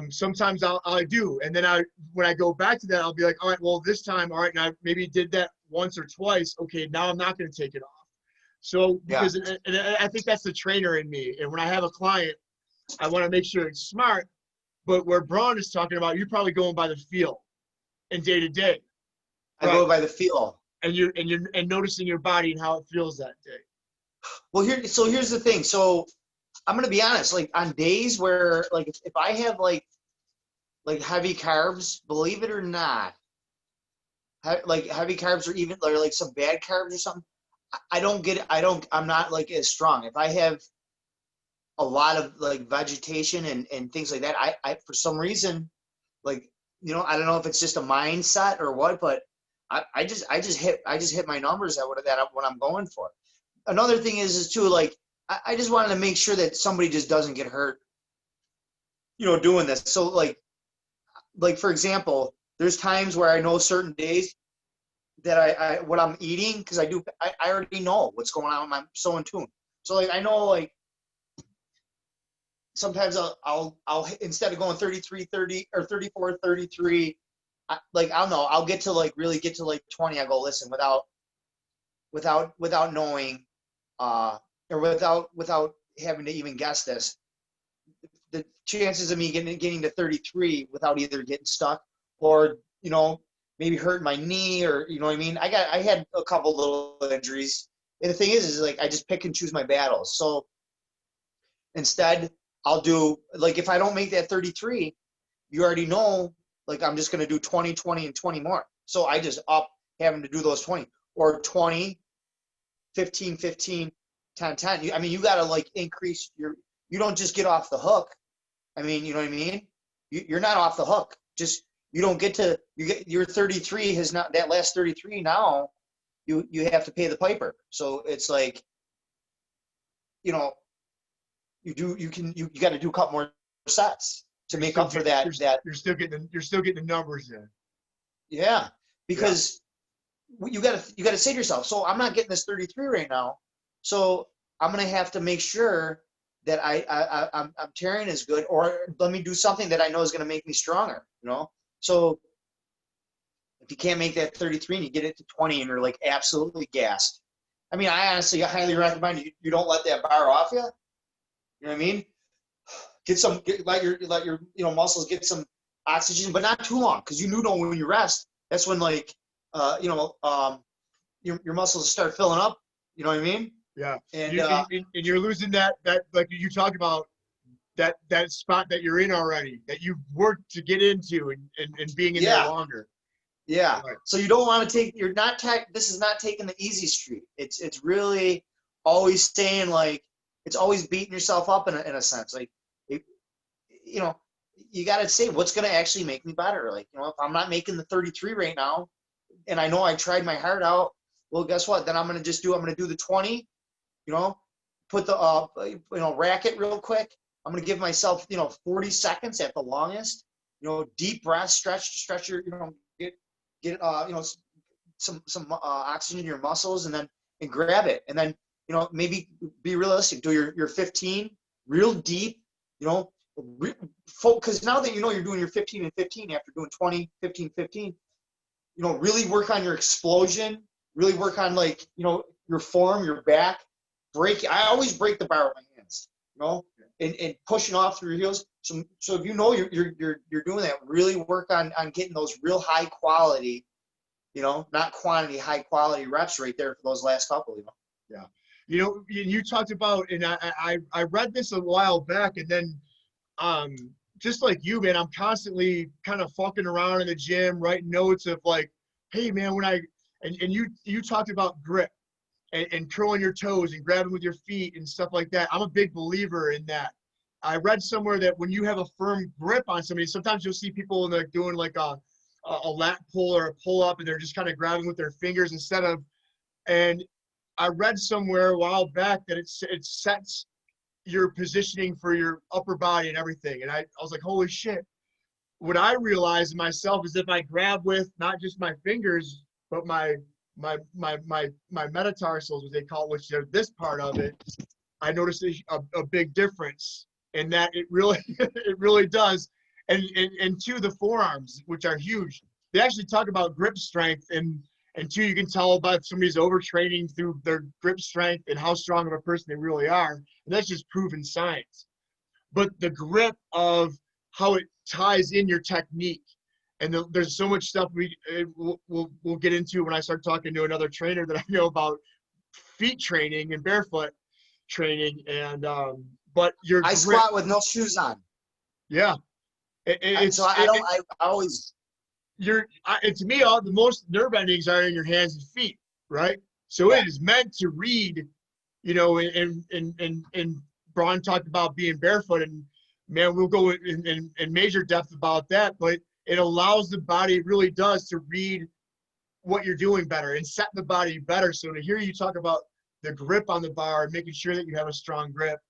sometimes I do. And then when I go back to that, I'll be like, all right, well, this time, all right, now maybe did that once or twice. Okay, now I'm not going to take it off. So, because and I think that's the trainer in me. And when I have a client, I want to make sure it's smart. But where Braun is talking about, you're probably going by the feel and day to day. I go by the feel. And you're noticing your body and how it feels that day. Well, here's the thing. So I'm gonna be honest. Like, on days where, like, if I have like like heavy carbs, believe it or not, like heavy carbs or like some bad carbs or something, I don't get it. I'm not like as strong. If I have a lot of like vegetation and things like that, I for some reason, like, you know, I don't know if it's just a mindset or what, but I just hit my numbers at what I'm going for. Another thing is too, like, I just wanted to make sure that somebody just doesn't get hurt, you know, doing this. So like for example, there's times where I know certain days that I what I'm eating, because I already know what's going on. I'm so in tune. So like I know, like, sometimes I'll instead of going 33-30 or 34-33, like I'll know I'll get to like really get to like 20. I go, listen, without knowing, or without having to even guess this, the chances of me getting to 33 without either getting stuck or, you know, maybe hurting my knee, or, you know what I mean? I had a couple little injuries. And the thing is like I just pick and choose my battles. So instead I'll do, like, if I don't make that 33, you already know, like, I'm just going to do 20, 20, and 20 more. So I just up having to do those 20 or 20, 15, 15, 10, 10. I mean, you got to like increase you don't just get off the hook. I mean, you know what I mean? You're not off the hook. Just, you don't get to, your 33 has not, that last 33 now, you have to pay the piper. So it's like, you know, you got to do a couple more sets to make up for that. You're still getting the numbers in. Yeah, because you got to say to yourself, so I'm not getting this 33 right now, so I'm gonna have to make sure that I'm tearing as good, or let me do something that I know is gonna make me stronger. You know, so if you can't make that 33 and you get it to 20 and you're like absolutely gassed, I mean, I honestly highly recommend you don't let that bar off you. You know what I mean? Let your you know, muscles get some oxygen, but not too long, because you know when you rest, that's when, like, you know, your muscles start filling up. You know what I mean? Yeah. And and you're losing that like you talked about, that spot that you're in already, that you've worked to get into, and being in there longer. Yeah. Right. So you don't want to this is not taking the easy street. It's really always staying, like, it's always beating yourself up in a sense. Like, you know, you got to say what's going to actually make me better. Like, you know, if I'm not making the 33 right now, and I know I tried my heart out, well, guess what? Then I'm going to do the 20, you know, put the, you know, rack it real quick. I'm going to give myself, you know, 40 seconds at the longest, you know, deep breath, stretch your, you know, get, you know, some oxygen in your muscles, and grab it. And then, you know, maybe be realistic. Do your 15 real deep, you know, because now that you know you're doing your 15 and 15 after doing 20, 15, 15, you know, really work on your explosion, really work on, like, you know, your form, your back. I always break the bar with my hands, you know, and pushing off through your heels. So if you know you're doing that, really work on getting those real high quality, you know, not quantity, high quality reps right there for those last couple, you know. Yeah. You know, you talked about, and I read this a while back, and then just like you, man, I'm constantly kind of fucking around in the gym, writing notes of like, hey man, and you talked about grip and curling your toes and grabbing with your feet and stuff like that. I'm a big believer in that. I read somewhere that when you have a firm grip on somebody, sometimes you'll see people like doing like a lat pull or a pull up, and they're just kind of grabbing with their fingers instead of, and I read somewhere a while back that it sets your positioning for your upper body and everything. And I was like, holy shit. What I realized in myself is if I grab with not just my fingers, but my metatarsals, what they call it, which are this part of it, I noticed a big difference in that. It really, it really does. And two, the forearms, which are huge. They actually talk about grip strength, and two, you can tell about if somebody's overtraining through their grip strength and how strong of a person they really are. And that's just proven science. But the grip of how it ties in your technique, and there's so much stuff we'll get into when I start talking to another trainer that I know about feet training and barefoot training. And but your I squat with no shoes on. Yeah. It's I always. To me, all the most nerve endings are in your hands and feet, right? So Yeah. it is meant to read, you know, and Braun talked about being barefoot, and man, we'll go in major depth about that, but it allows the body, it really does, to read what you're doing better and set the body better. So to hear you talk about the grip on the bar and making sure that you have a strong grip,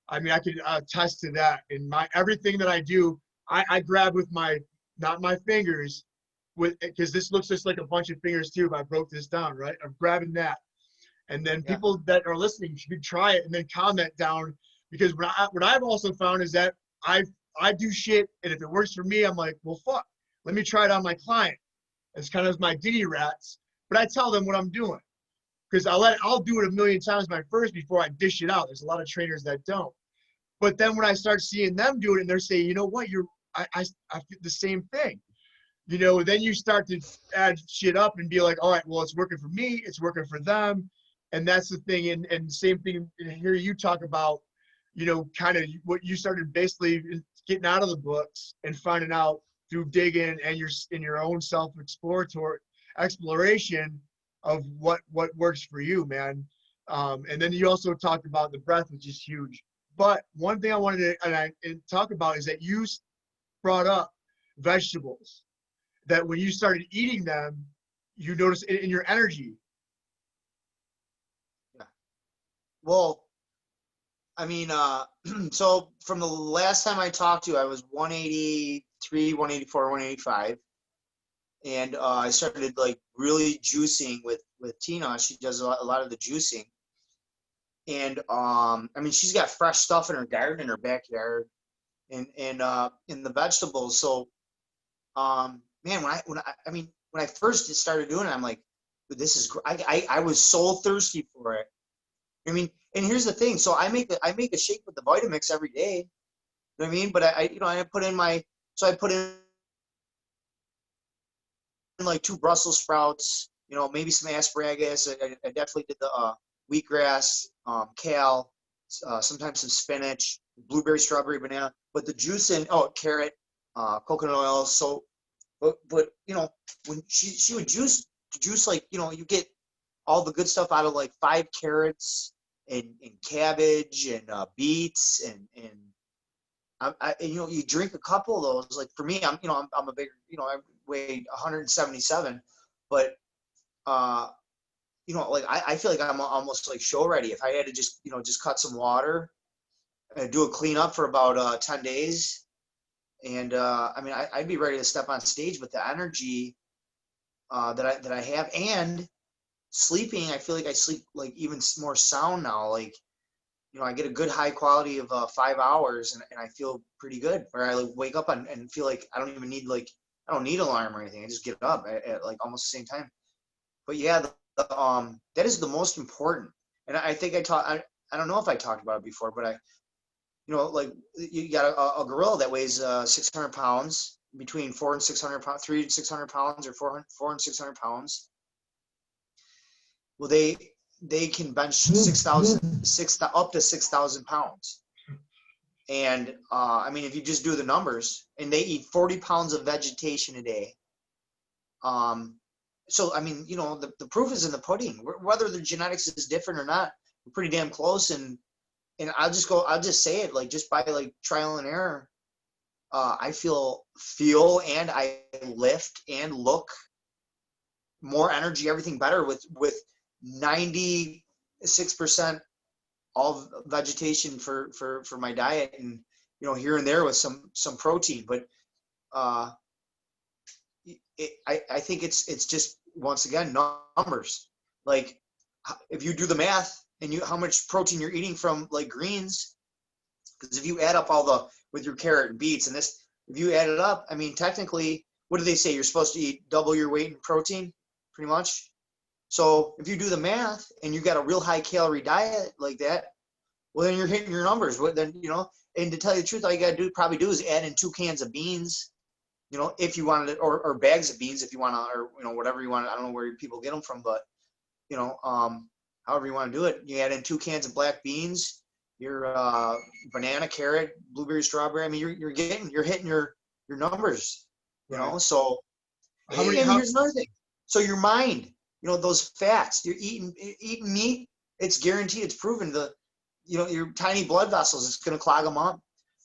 I mean, I can attest to that. In everything that I do, I grab with not my fingers, because this looks just like a bunch of fingers too. If I broke this down, right, I'm grabbing that, and then Yeah. people that are listening should try it and then comment down, because what I've also found is that I do shit, and if it works for me, I'm like, well, fuck, let me try it on my client. It's kind of my ditty rats, but I tell them what I'm doing, because I'll do it a million times my first before I dish it out. There's a lot of trainers that don't. But then when I start seeing them do it, and they're saying, you know what, I feel the same thing. You know, then you start to add shit up and be like, all right, well, it's working for me, it's working for them. And that's the thing. And same thing, hear you talk about, you know, kind of what you started basically getting out of the books and finding out through digging and your own exploration of what works for you, man. And then you also talked about the breath, which is huge. But one thing I wanted to talk about is that you brought up vegetables, that when you started eating them, you noticed in your energy. Yeah. Well, I mean, so from the last time I talked to you, I was 183, 184, 185. And I started like really juicing with Tina. She does a lot of the juicing. And I mean, she's got fresh stuff in her garden, in her backyard, and in the vegetables. So man, when I first started doing it, I'm like, this is I was so thirsty for it. I mean, and here's the thing. So I make a shake with the Vitamix every day. You know what I mean? But I put in like 2 Brussels sprouts, you know, maybe some asparagus. I definitely did the wheatgrass, kale, sometimes some spinach, blueberry, strawberry, banana. But the juice carrot, coconut oil. So, but you know, when she would juice like, you know, you get all the good stuff out of like 5 carrots and cabbage and beets and you know, you drink a couple of those. Like for me, I'm a big, you know, I weigh 177, but you know, like I feel like I'm almost like show ready. If I had to just, you know, just cut some water and do a cleanup for about 10 days, and I mean, I'd be ready to step on stage with the energy that I have, and sleeping. I feel like I sleep like even more sound now. Like, you know, I get a good high quality of 5 hours, and I feel pretty good. Or I like wake up and feel like I don't even need I don't need alarm or anything. I just get up at like almost the same time. But yeah, that is the most important. And I think I don't know if I talked about it before, but you know, like you got a gorilla that weighs 600 pounds, between 400 and 600 pounds, 300 to 600 pounds, or 400 and 600 pounds. Well, they can bench 6,000 up to 6,000 pounds. And I mean, if you just do the numbers, and they eat 40 pounds of vegetation a day. So I mean, you know, the proof is in the pudding. Whether the genetics is different or not, we're pretty damn close. And I'll just say it, like, just by like trial and error. I feel and I lift and look more energy, everything better with 96% all vegetation for my diet, and you know, here and there with some protein. But I think it's just, once again, numbers. Like, if you do the math and how much protein you're eating from like greens, because if you add up with your carrot and beets and this, if you add it up, I mean, technically, what do they say? You're supposed to eat double your weight in protein, pretty much. So if you do the math and you got a real high calorie diet like that, well, then you're hitting your numbers. Then, you know, and to tell you the truth, all you got to probably do is add in 2 cans of beans, you know, if you wanted it, or bags of beans if you want to, or, you know, whatever you want. I don't know where people get them from, but, you know, however you want to do it. You add in 2 cans of black beans, your banana, carrot, blueberry, strawberry. I mean, you're hitting your your numbers, you Right. know? So, and here's another thing. So your mind, you know, those fats, you're eating meat, it's guaranteed, it's proven your tiny blood vessels, it's going to clog them up.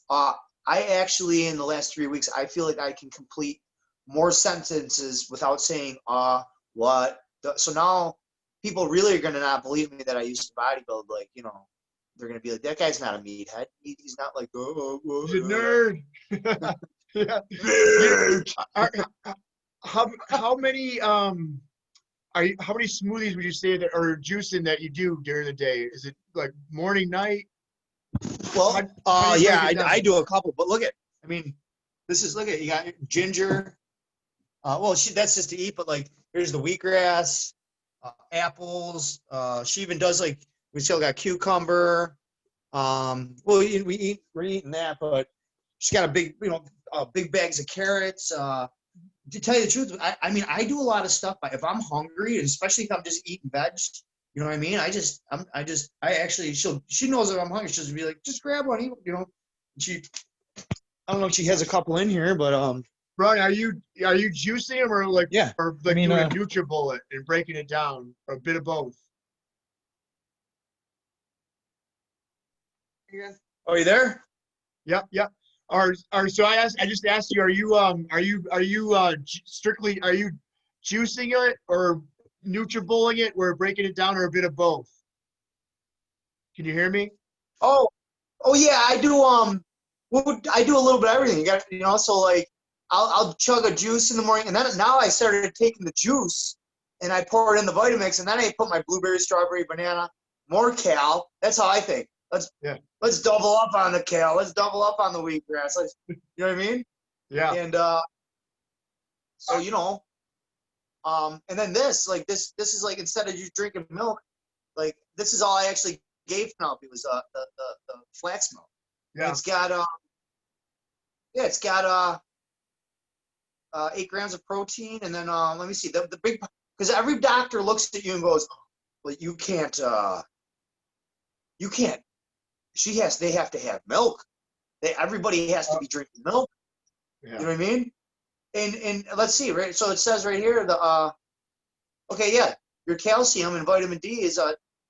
I actually, in the last 3 weeks, I feel like I can complete more sentences without saying, what. So now people really are going to not believe me that I used to bodybuild. Like, you know, they're going to be like, that guy's not a meathead. He's not like, He's a nerd. Yeah. nerd. How many how many smoothies would you say that or juicing that you do during the day? Is it like morning, night? Well, how do you yeah, break it down? I do a couple, but look at, I mean, look at, you got ginger. Well, that's just to eat, but like, here's the wheatgrass, apples. She even does like, we still got cucumber. Well, we're eating that, but she's got a big, big bags of carrots. To tell you the truth, I mean, I do a lot of stuff. If I'm hungry, and especially if I'm just eating veg, you know what I mean? She knows if I'm hungry, she'll just be like, just grab one, you know. I don't know if she has a couple in here, but Brian, are you juicing them or like yeah, doing a NutriBullet and breaking it down, or a bit of both? Oh, you there? Yep. So I just asked you, are you strictly, are you juicing it or NutriBulleting it, or breaking it down, or a bit of both? Can you hear me? Oh yeah, I do. I do a little bit of everything. You got, so like, I'll chug a juice in the morning, and then now I started taking the juice and I pour it in the Vitamix, and then I put my blueberry, strawberry, banana, more cal. That's how I think. Let's double up on the kale. Let's double up on the wheatgrass. You know what I mean? Yeah. And so and then this is like, instead of you drinking milk, like, this is all I actually gave Penelope was the flax milk. Yeah. And it's got 8 grams of protein, and then let me see, the big, because every doctor looks at you and goes, well, you can't they have to have milk. Everybody has to be drinking milk. Yeah. You know what I mean? And let's see, right? So it says right here, your calcium and vitamin D is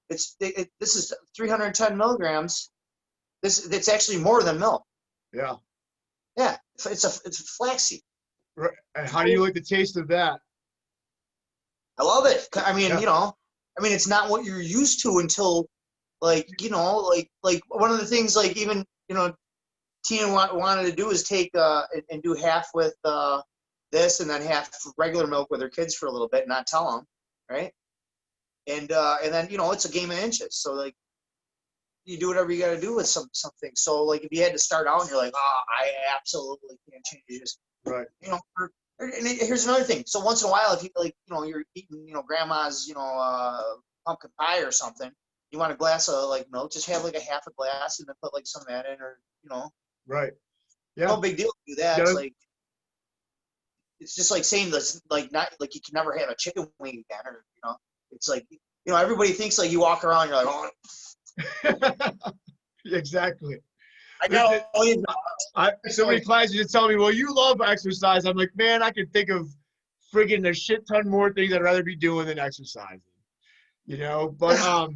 this is 310 milligrams. It's actually more than milk. Yeah. Yeah, it's a flaxseed. Right. And how do you like the taste of that? I love it. I mean, it's not what you're used to until, like, like one of the things, like, even, Tina wanted to do is take and do half with this and then half regular milk with her kids for a little bit and not tell them, right? And then, it's a game of inches. So, like, you do whatever you got to do with something. So, like, if you had to start out and you're like, I absolutely can't change this, right? And here's another thing. So once in a while, if you, like, you're eating, grandma's, pumpkin pie or something, you want a glass of, like, milk, just have like a half a glass and then put like some of that in, or Right. Yeah. No big deal to do that. It's like, it's just like saying this, like, not like you can never have a chicken wing again, or it's like, everybody thinks like you walk around, you're like, oh. Exactly. I got so many clients just tell me, well, you love exercise. I'm like, man, I can think of friggin' a shit ton more things I'd rather be doing than exercising, but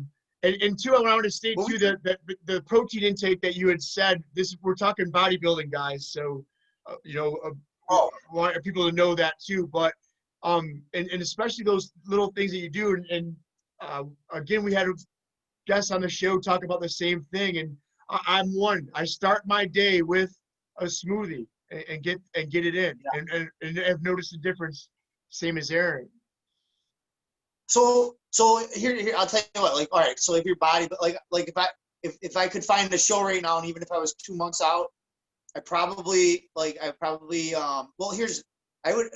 and two, I want to state too that the protein intake that you had said, we're talking bodybuilding, guys, so I want people to know that too, but and especially those little things that you do, and again, we had a guest on the show talk about the same thing, and I'm one. I start my day with a smoothie and get it in, and I've noticed a difference, same as Aaron. So here I'll tell you what. Like, all right. So if your body, but like if I could find a show right now, and even if I was 2 months out, I would,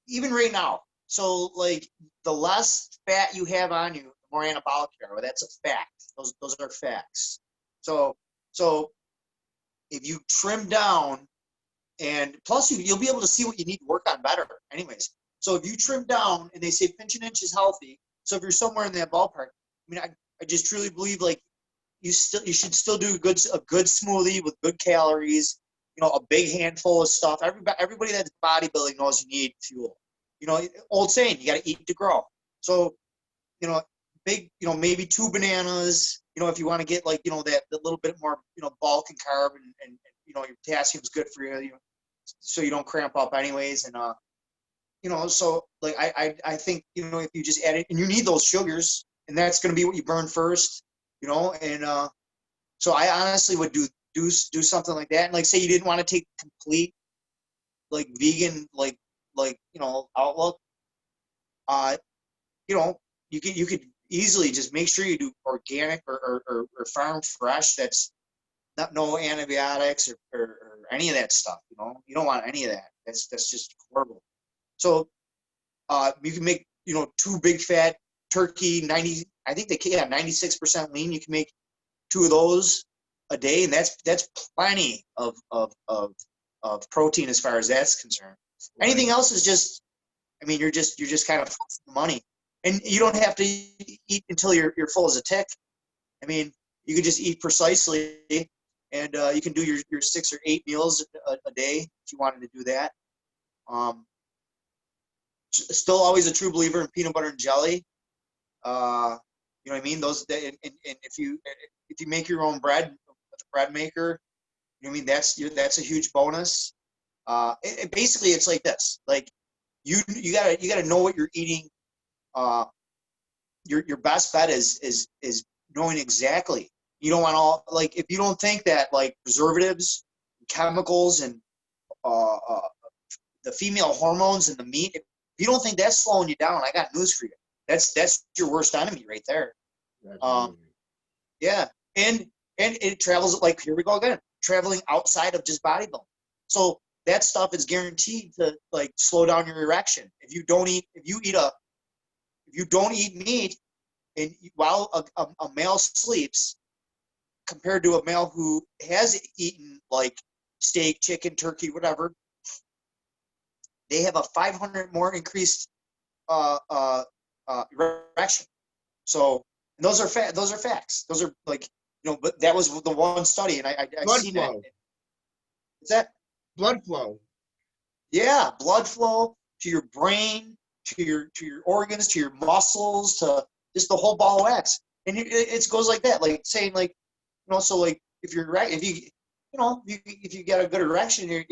even right now. So, like, the less fat you have on you, the more anabolic you are. Well, that's a fact. Those are facts. So if you trim down, and plus you'll be able to see what you need to work on better anyways. So if you trim down, and they say pinch an inch is healthy. So if you're somewhere in that ballpark, I mean, I just truly believe, like, you should still do a good smoothie with good calories, a big handful of stuff. Everybody that's bodybuilding knows you need fuel. Old saying, you got to eat to grow. So, big, maybe 2 bananas, if you want to get like, that little bit more, bulk and carb and your potassium's good for you, so you don't cramp up anyways. And, so like, I think, if you just add it, and you need those sugars, and that's going to be what you burn first, and, so I honestly would do something like that. And like, say you didn't want to take complete, like vegan, like, outlook, you could easily just make sure you do organic or farm fresh. That's not no antibiotics or any of that stuff. You don't want any of that. That's just horrible. So you can make 2 big fat turkey 96% lean. You can make 2 of those a day, and that's plenty of protein as far as that's concerned. Anything else is just, you're just kind of money. And you don't have to eat until you're full as a tick. You can just eat precisely, and you can do your 6 or 8 meals a day if you wanted to do that. Still always a true believer in peanut butter and jelly. You know what I mean? Those, and if you make your own bread with a bread maker, that's a huge bonus. Basically, it's like this: like you gotta know what you're eating. Your best bet is knowing exactly. You don't want all, like, if you don't think that like preservatives, chemicals, and the female hormones in the meat, if you don't think that's slowing you down, I got news for you. That's your worst enemy right there. Yeah, and it travels, like, here we go again, traveling outside of just bodybuilding. So that stuff is guaranteed to like slow down your erection. If you don't eat meat, and while a male sleeps, compared to a male who has eaten like steak, chicken, turkey, whatever, they have a 500 more increased erection. So, and those are facts. Those are like, but that was the one study, and I seen that. What's that? Blood flow. Yeah, blood flow to your brain, to your organs, to your muscles, to just the whole ball of wax. And it goes like that, like saying, like, so like if you get a good erection, you're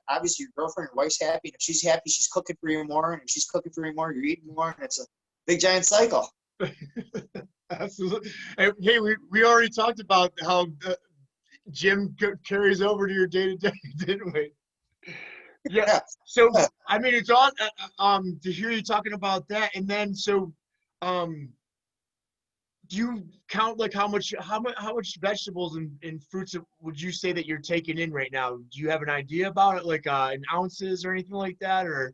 obviously your girlfriend, your wife's happy, and if she's happy, she's cooking for you more, and if she's cooking for you more, you're eating more, and it's a big giant cycle. Absolutely. And, hey, we already talked about how gym carries over to your day-to-day, didn't we? Yeah. So it's on to hear you talking about that, and then so do you count like how much vegetables and fruits would you say that you're taking in right now? Do you have an idea about it, like in ounces or anything like that, or?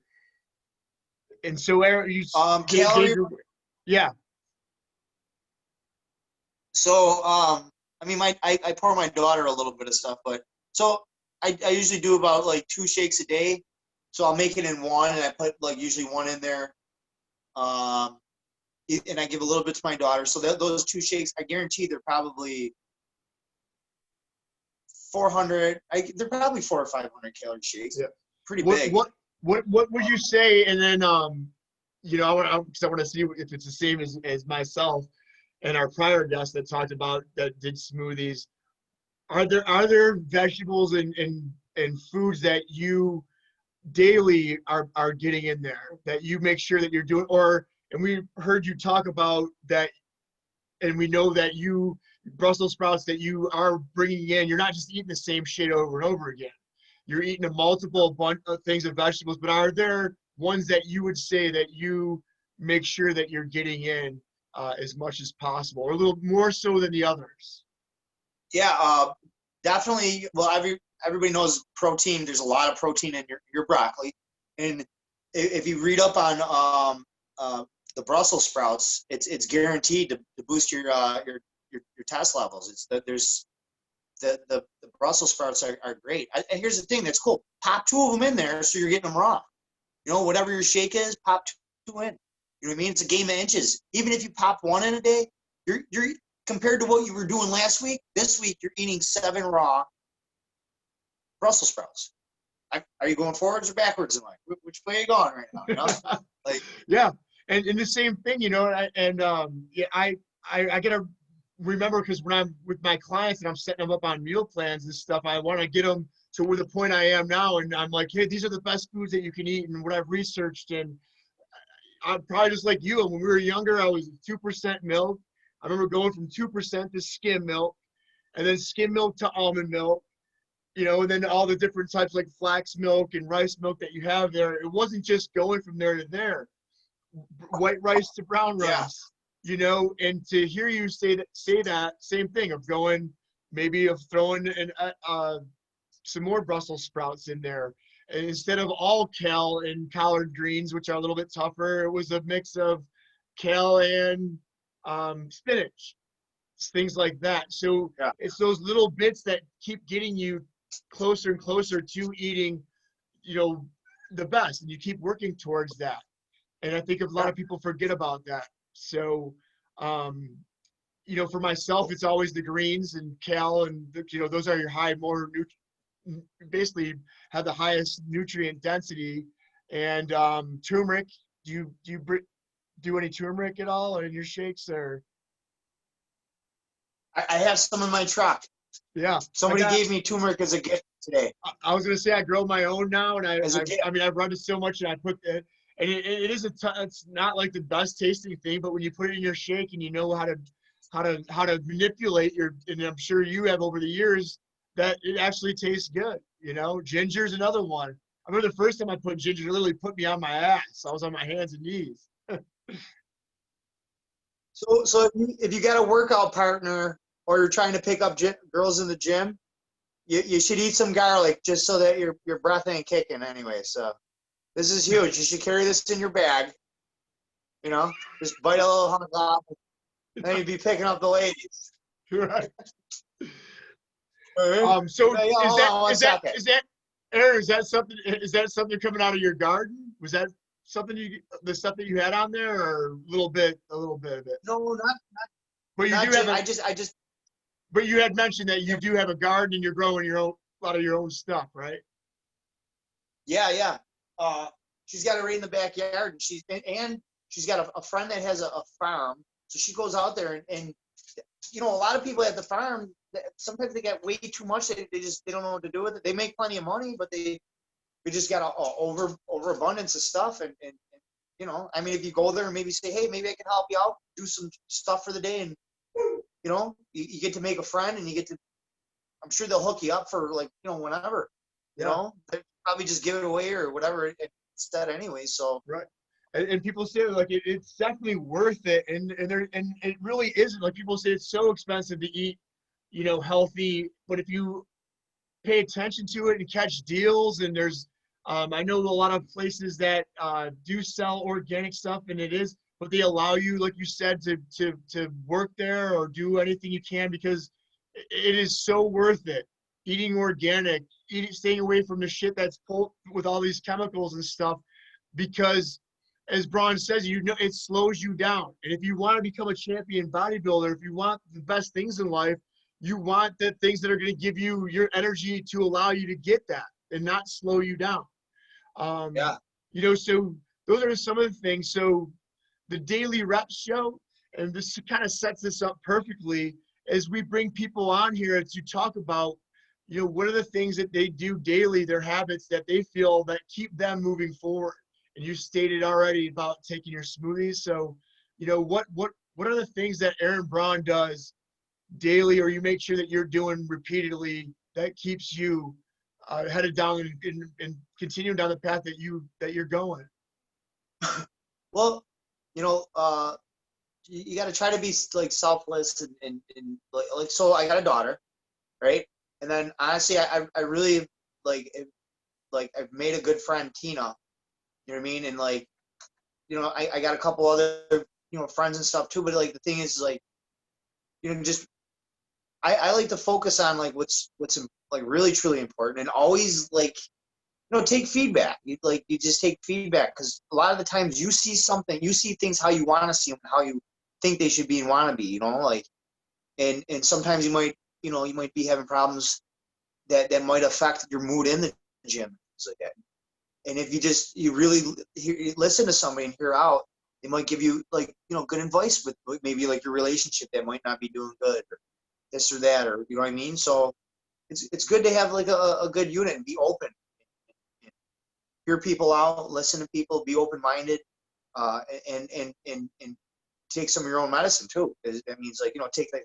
And so you calorie. Yeah. So I pour my daughter a little bit of stuff, but so I usually do about like 2 shakes a day. So I'll make it in one, and I put like usually one in there. And I give a little bit to my daughter. So those 2 shakes, I guarantee they're probably 400. They're probably 400 or 500 calorie shakes. Yeah. Pretty big. What would you say? And then I want to see if it's the same as myself and our prior guest that talked about that did smoothies. Are there vegetables and foods that you daily are getting in there that you make sure that you're doing, and we heard you talk about that, and we know that you Brussels sprouts that you are bringing in, you're not just eating the same shit over and over again. You're eating a multiple bunch of things of vegetables, but are there ones that you would say that you make sure that you're getting in as much as possible, or a little more so than the others? Yeah, definitely. Well, everybody knows protein. There's a lot of protein in your broccoli, and if you read up on the Brussels sprouts, it's guaranteed to boost your test levels. It's that there's the Brussels sprouts are great. And here's the thing that's cool: pop 2 of them in there, so you're getting them raw. Whatever your shake is, pop 2 in. You know what I mean? It's a game of inches. Even if you pop 1 in a day, you're compared to what you were doing last week. This week you're eating 7 raw, Brussels sprouts. Are you going forwards or backwards in life? Which way are you going right now? You know? Like, yeah, and the same thing, you know, yeah, I gotta remember, because when I'm with my clients and I'm setting them up on meal plans and stuff, I want to get them to where the point I am now, and I'm like, hey, these are the best foods that you can eat, and what I've researched. And I'm probably just like you. When we were younger, I was 2% milk. I remember going from 2% to skim milk, and then skim milk to almond milk, you know, and then all the different types like flax milk and rice milk that you have there. It wasn't just going from there to there. White rice to brown rice, you know, and to hear you say that same thing of going, maybe of throwing some more Brussels sprouts in there. And instead of all kale and collard greens, which are a little bit tougher, it was a mix of kale and spinach, things like that. So it's those little bits that keep getting you closer and closer to eating, you know, the best, and you keep working towards that. And I think a lot of people forget about that. So, you know, for myself, it's always the greens and kale, and you know, those are your basically have the highest nutrient density. And turmeric. Do you do any turmeric at all in your shakes? Or I have some in my truck. Yeah, somebody gave me turmeric as a gift today. I was gonna say I grow my own now, and I mean, I've run it so much, and I put it. And it is it's not like the best tasting thing, but when you put it in your shake and you know how to manipulate and I'm sure you have over the years, that it actually tastes good. You know, ginger's another one. I remember the first time I put ginger, it literally put me on my ass. I was on my hands and knees. So if you got a workout partner or you're trying to pick up girls in the gym, you should eat some garlic just so that your breath ain't kicking anyway. So. This is huge. You should carry this in your bag. You know, just bite a little hunk off, and then you'd be picking up the ladies. Right. So is that Aaron? Is that something coming out of your garden? Was that something the stuff that you had on there, or a little bit of it? No, not. But you not do just, have. I just. But you had mentioned that you do have a garden and you're growing a lot of your own stuff, right? Yeah. She's got it right in the backyard, and she's got a friend that has a farm, so she goes out there and you know, a lot of people at the farm, sometimes they get way too much. They don't know what to do with it. They make plenty of money, but they just got a overabundance of stuff, and you know, I mean, if you go there and maybe say, hey, maybe I can help you out, do some stuff for the day, and you know, you get to make a friend, and I'm sure they'll hook you up for, like, you know, whenever, you know, they probably just give it away or whatever instead anyway. So right. And people say, like, it's definitely worth it, and it really isn't. Like, people say it's so expensive to eat, you know, healthy, but if you pay attention to it and catch deals, and there's I know a lot of places that do sell organic stuff, and but they allow you, like you said, to work there or do anything you can, because it is so worth it. Eating organic, staying away from the shit that's pulled with all these chemicals and stuff, because as Braun says, you know, it slows you down. And if you want to become a champion bodybuilder, if you want the best things in life, you want the things that are going to give you your energy to allow you to get that and not slow you down. You know, so those are some of the things. So the Daily Reps show, and this kind of sets this up perfectly, as we bring people on here to talk about, you know, what are the things that they do daily, their habits that they feel that keep them moving forward. And you stated already about taking your smoothies. So, you know, what are the things that Aaron Braun does daily, or you make sure that you're doing repeatedly, that keeps you headed down and continuing down the path that you're going? Well, you know, you got to try to be like selfless and like, so I got a daughter, right? And then honestly, I really like I've made a good friend, Tina. You know what I mean? And like, you know, I got a couple other, you know, friends and stuff too. But like, the thing is, like, you know, just I like to focus on like what's like really truly important, and always, like, you know, take feedback. You just take feedback, because a lot of the times you see things how you want to see them, how you think they should be and want to be. You know, like, and sometimes you might be having problems that might affect your mood in the gym, things like that. And if you really listen to somebody and hear out, they might give you like, good advice with maybe like your relationship that might not be doing good, or this or that, or you know what I mean? So it's good to have like a good unit and be open, and hear people out, listen to people, be open-minded, and take some of your own medicine too. That means like, take the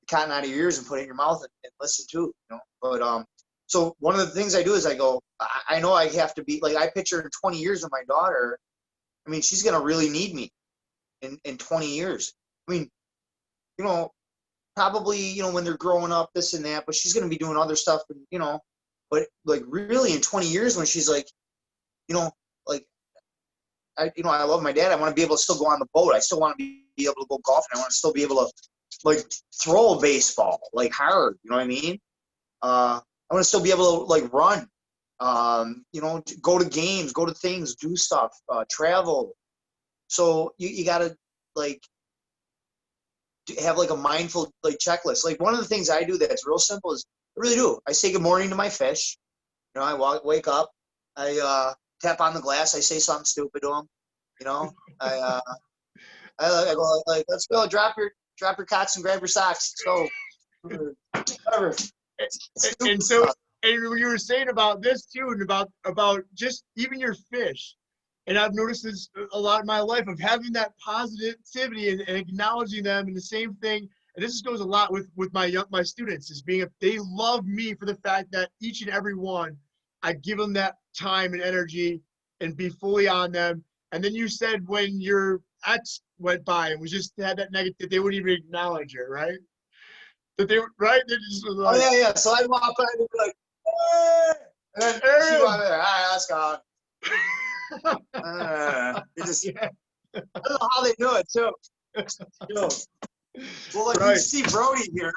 cotton out of your ears and put it in your mouth and listen too, But so one of the things I do is I go, I know I have to be like, I picture in 20 years with my daughter. I mean, she's gonna really need me in 20 years. I mean, probably, when they're growing up, this and that, but she's gonna be doing other stuff, and but like really in 20 years when she's like, like I love my dad. I want to be able to still go on the boat. I still want to be able to go golfing. I want to still be able to like throw a baseball like hard. You know what I mean? I want to still be able to like run. Go to games, go to things, do stuff, travel. So you gotta like have like a mindful like checklist. Like one of the things I do that's real simple is I really do. I say good morning to my fish. I wake up, I tap on the glass, I say something stupid to them. I go like, let's go, drop your cots and grab your socks. So whatever. And so, and you were saying about this too, and about just even your fish. And I've noticed this a lot in my life of having that positivity and acknowledging them, and the same thing. And this goes a lot with my students, is they love me for the fact that each and every one, I give them that time and energy and be fully on them. And then you said when your ex went by and was just had that negative, they wouldn't even acknowledge it, right? That they right? They just was like, oh yeah. So I'd walk by and be like, hey! And then she'd go there, all right, let's go. I don't know how they do it too. Well, like right. You see Brody here.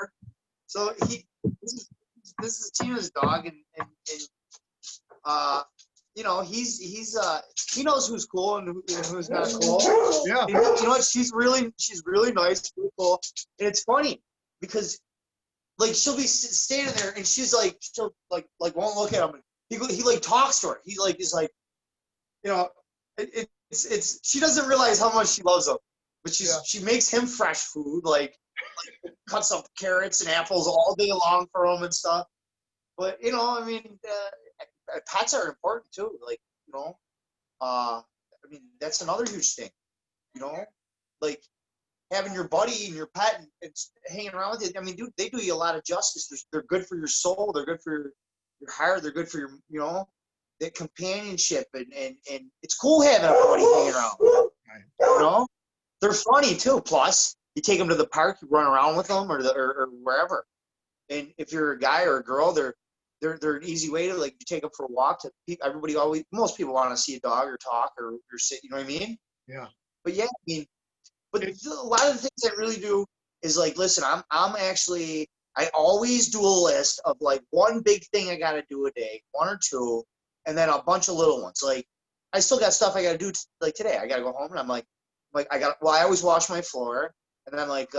So this is Tina's dog, and he knows who's cool and who's not cool. Yeah. And you know what? She's really nice, really cool. And it's funny because like she'll be standing there and she'll won't look at him. And he like talks to her. He like is like, it's she doesn't realize how much she loves him, but she makes him fresh food, like cuts up carrots and apples all day long for him and stuff. But I mean, pets are important too. Like I mean that's another huge thing. Like having your buddy and your pet and hanging around with you. I mean, dude, they do you a lot of justice. They're good for your soul. They're good for your heart. They're good for your that companionship, and it's cool having a buddy hanging around. They're funny too. Plus, you take them to the park, you run around with them, or wherever. And if you're a guy or a girl, they're an easy way to like you take them for a walk. Most people want to see a dog or talk or sit. You know what I mean? Yeah. But yeah, I mean, but a lot of the things I really do is like, listen, I always do a list of like one big thing I got to do a day, one or two. And then a bunch of little ones. Like I still got stuff I got to do like today. I got to go home and I'm like I always wash my floor, and then I'm like,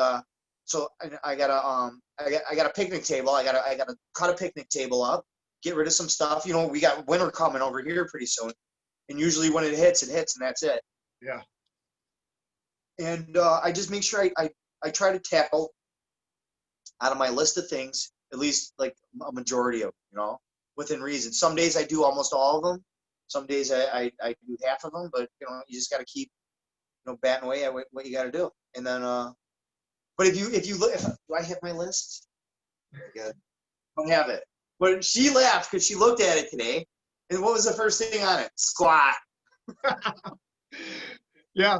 so I got a picnic table. I got to cut a picnic table up, get rid of some stuff. We got winter coming over here pretty soon. And usually when it hits, and that's it. Yeah. And I just make sure I try to tackle out of my list of things, at least like a majority of them, within reason. Some days I do almost all of them. Some days I do half of them, but you just got to keep batting away at what you got to do. And then but if you look, do I have my list? Yeah, I don't have it. But she laughed because she looked at it today, and what was the first thing on it? Squat. Yeah.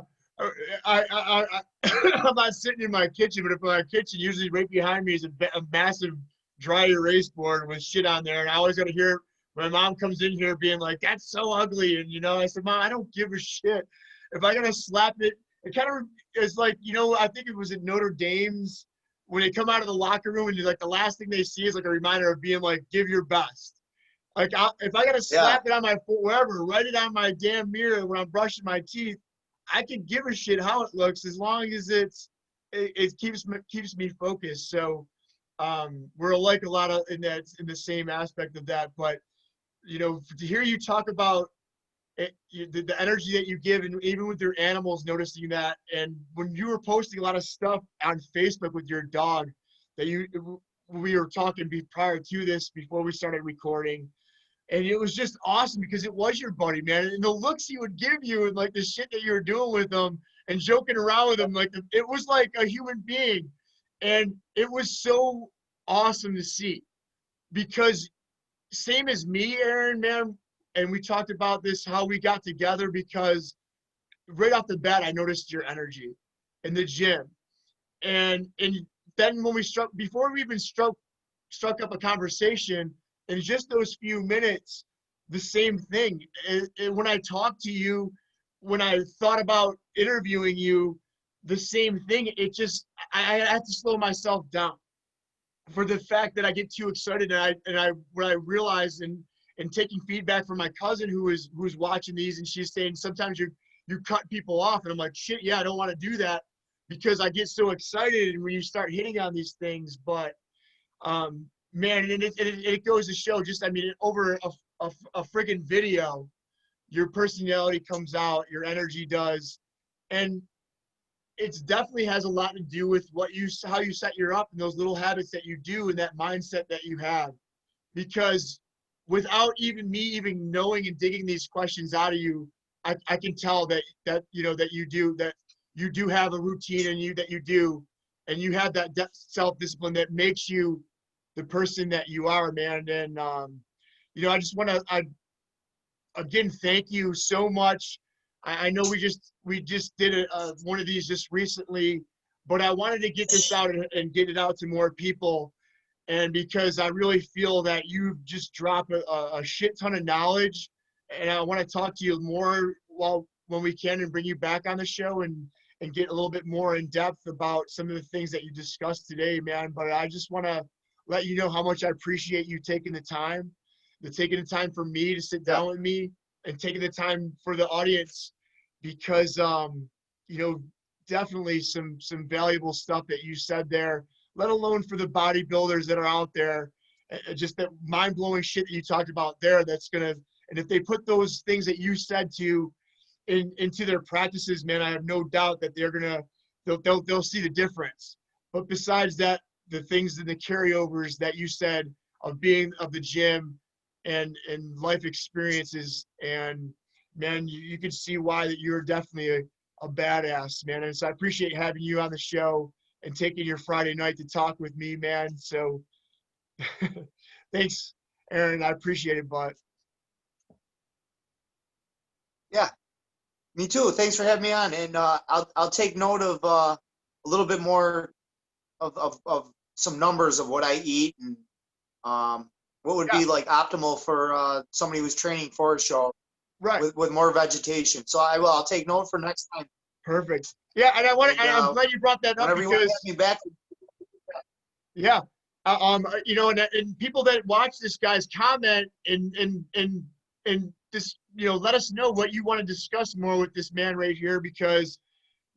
I'm not sitting in my kitchen, but if my kitchen, usually right behind me is a massive dry erase board with shit on there, and I always got to hear my mom comes in here being like, "That's so ugly," and I said, "Mom, I don't give a shit. If I gotta slap it, it kind of is like I think it was at Notre Dame's when they come out of the locker room and like the last thing they see is like a reminder of being like, give your best. Like if I gotta slap it on my foot, wherever, write it on my damn mirror when I'm brushing my teeth, I can give a shit how it looks as long as it keeps me focused. So we're alike a lot of in the same aspect of that. But you know, to hear you talk about it, the energy that you give, and even with your animals, noticing that, and when you were posting a lot of stuff on Facebook with your dog, that we were talking prior to this, before we started recording, and it was just awesome because it was your buddy, man, and the looks he would give you, and like the shit that you were doing with him and joking around with him, like it was like a human being, and it was so awesome to see, because same as me, Aaron, man, and we talked about this, how we got together, because right off the bat, I noticed your energy in the gym. And then when before we even struck up a conversation, in just those few minutes, the same thing. When I talked to you, when I thought about interviewing you, the same thing. It just, I had to slow myself down for the fact that I get too excited, and what I realized, and taking feedback from my cousin who's watching these, and she's saying sometimes you cut people off, and I'm like, shit, yeah, I don't want to do that, because I get so excited when you start hitting on these things. But man, and it goes to show, just, I mean, over a friggin' video, your personality comes out, your energy does, and it definitely has a lot to do with how you set your up, and those little habits that you do, and that mindset that you have. Because without even me even knowing and digging these questions out of you, I can tell that you know that you do have a routine in you, that you do, and you have that self-discipline that makes you the person that you are, man. And you know, I just want to again thank you so much. I know we just did one of these just recently, but I wanted to get this out and get it out to more people. And because I really feel that you just drop a shit ton of knowledge, and I want to talk to you more when we can, and bring you back on the show, and get a little bit more in depth about some of the things that you discussed today, man. But I just want to let you know how much I appreciate you taking the time for me to sit down with me, and taking the time for the audience, because you know, definitely some valuable stuff that you said there, let alone for the bodybuilders that are out there. Just that mind-blowing shit that you talked about there, that's gonna, and if they put those things that you said into their practices, man, I have no doubt that they'll see the difference. But besides that, the things and the carryovers that you said of the gym and life experiences, and man, you can see why that you're definitely a badass, man. And so I appreciate having you on the show and taking your Friday night to talk with me, man. So thanks, Aaron. I appreciate it, bud. Yeah, me too. Thanks for having me on, and I'll take note of a little bit more of some numbers of what I eat, and what would be like optimal for somebody who's training for a show, right, with more vegetation. So I'll take note for next time. Perfect. Yeah, and I'm glad you brought that up, whenever you want to because have me back. yeah, you know, and people that watch this, guys, comment and just, you know, let us know what you want to discuss more with this man right here, because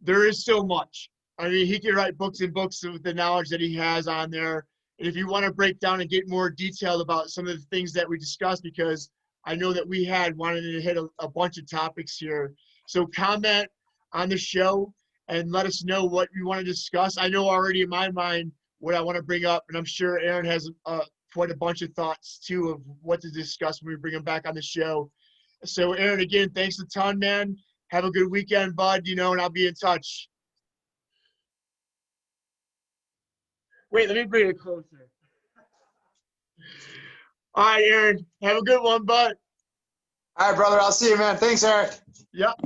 there is so much. I mean, he can write books and books with the knowledge that he has on there. And if you want to break down and get more detailed about some of the things that we discussed, because I know that we wanted to hit a bunch of topics here. So comment on the show and let us know what you want to discuss. I know already in my mind what I want to bring up, and I'm sure Aaron has quite a bunch of thoughts too of what to discuss when we bring him back on the show. So Aaron, again, thanks a ton, man. Have a good weekend, bud, you know, and I'll be in touch. Wait, let me bring it closer. All right, Aaron, have a good one, bud. All right, brother. I'll see you, man. Thanks, Eric. Yep.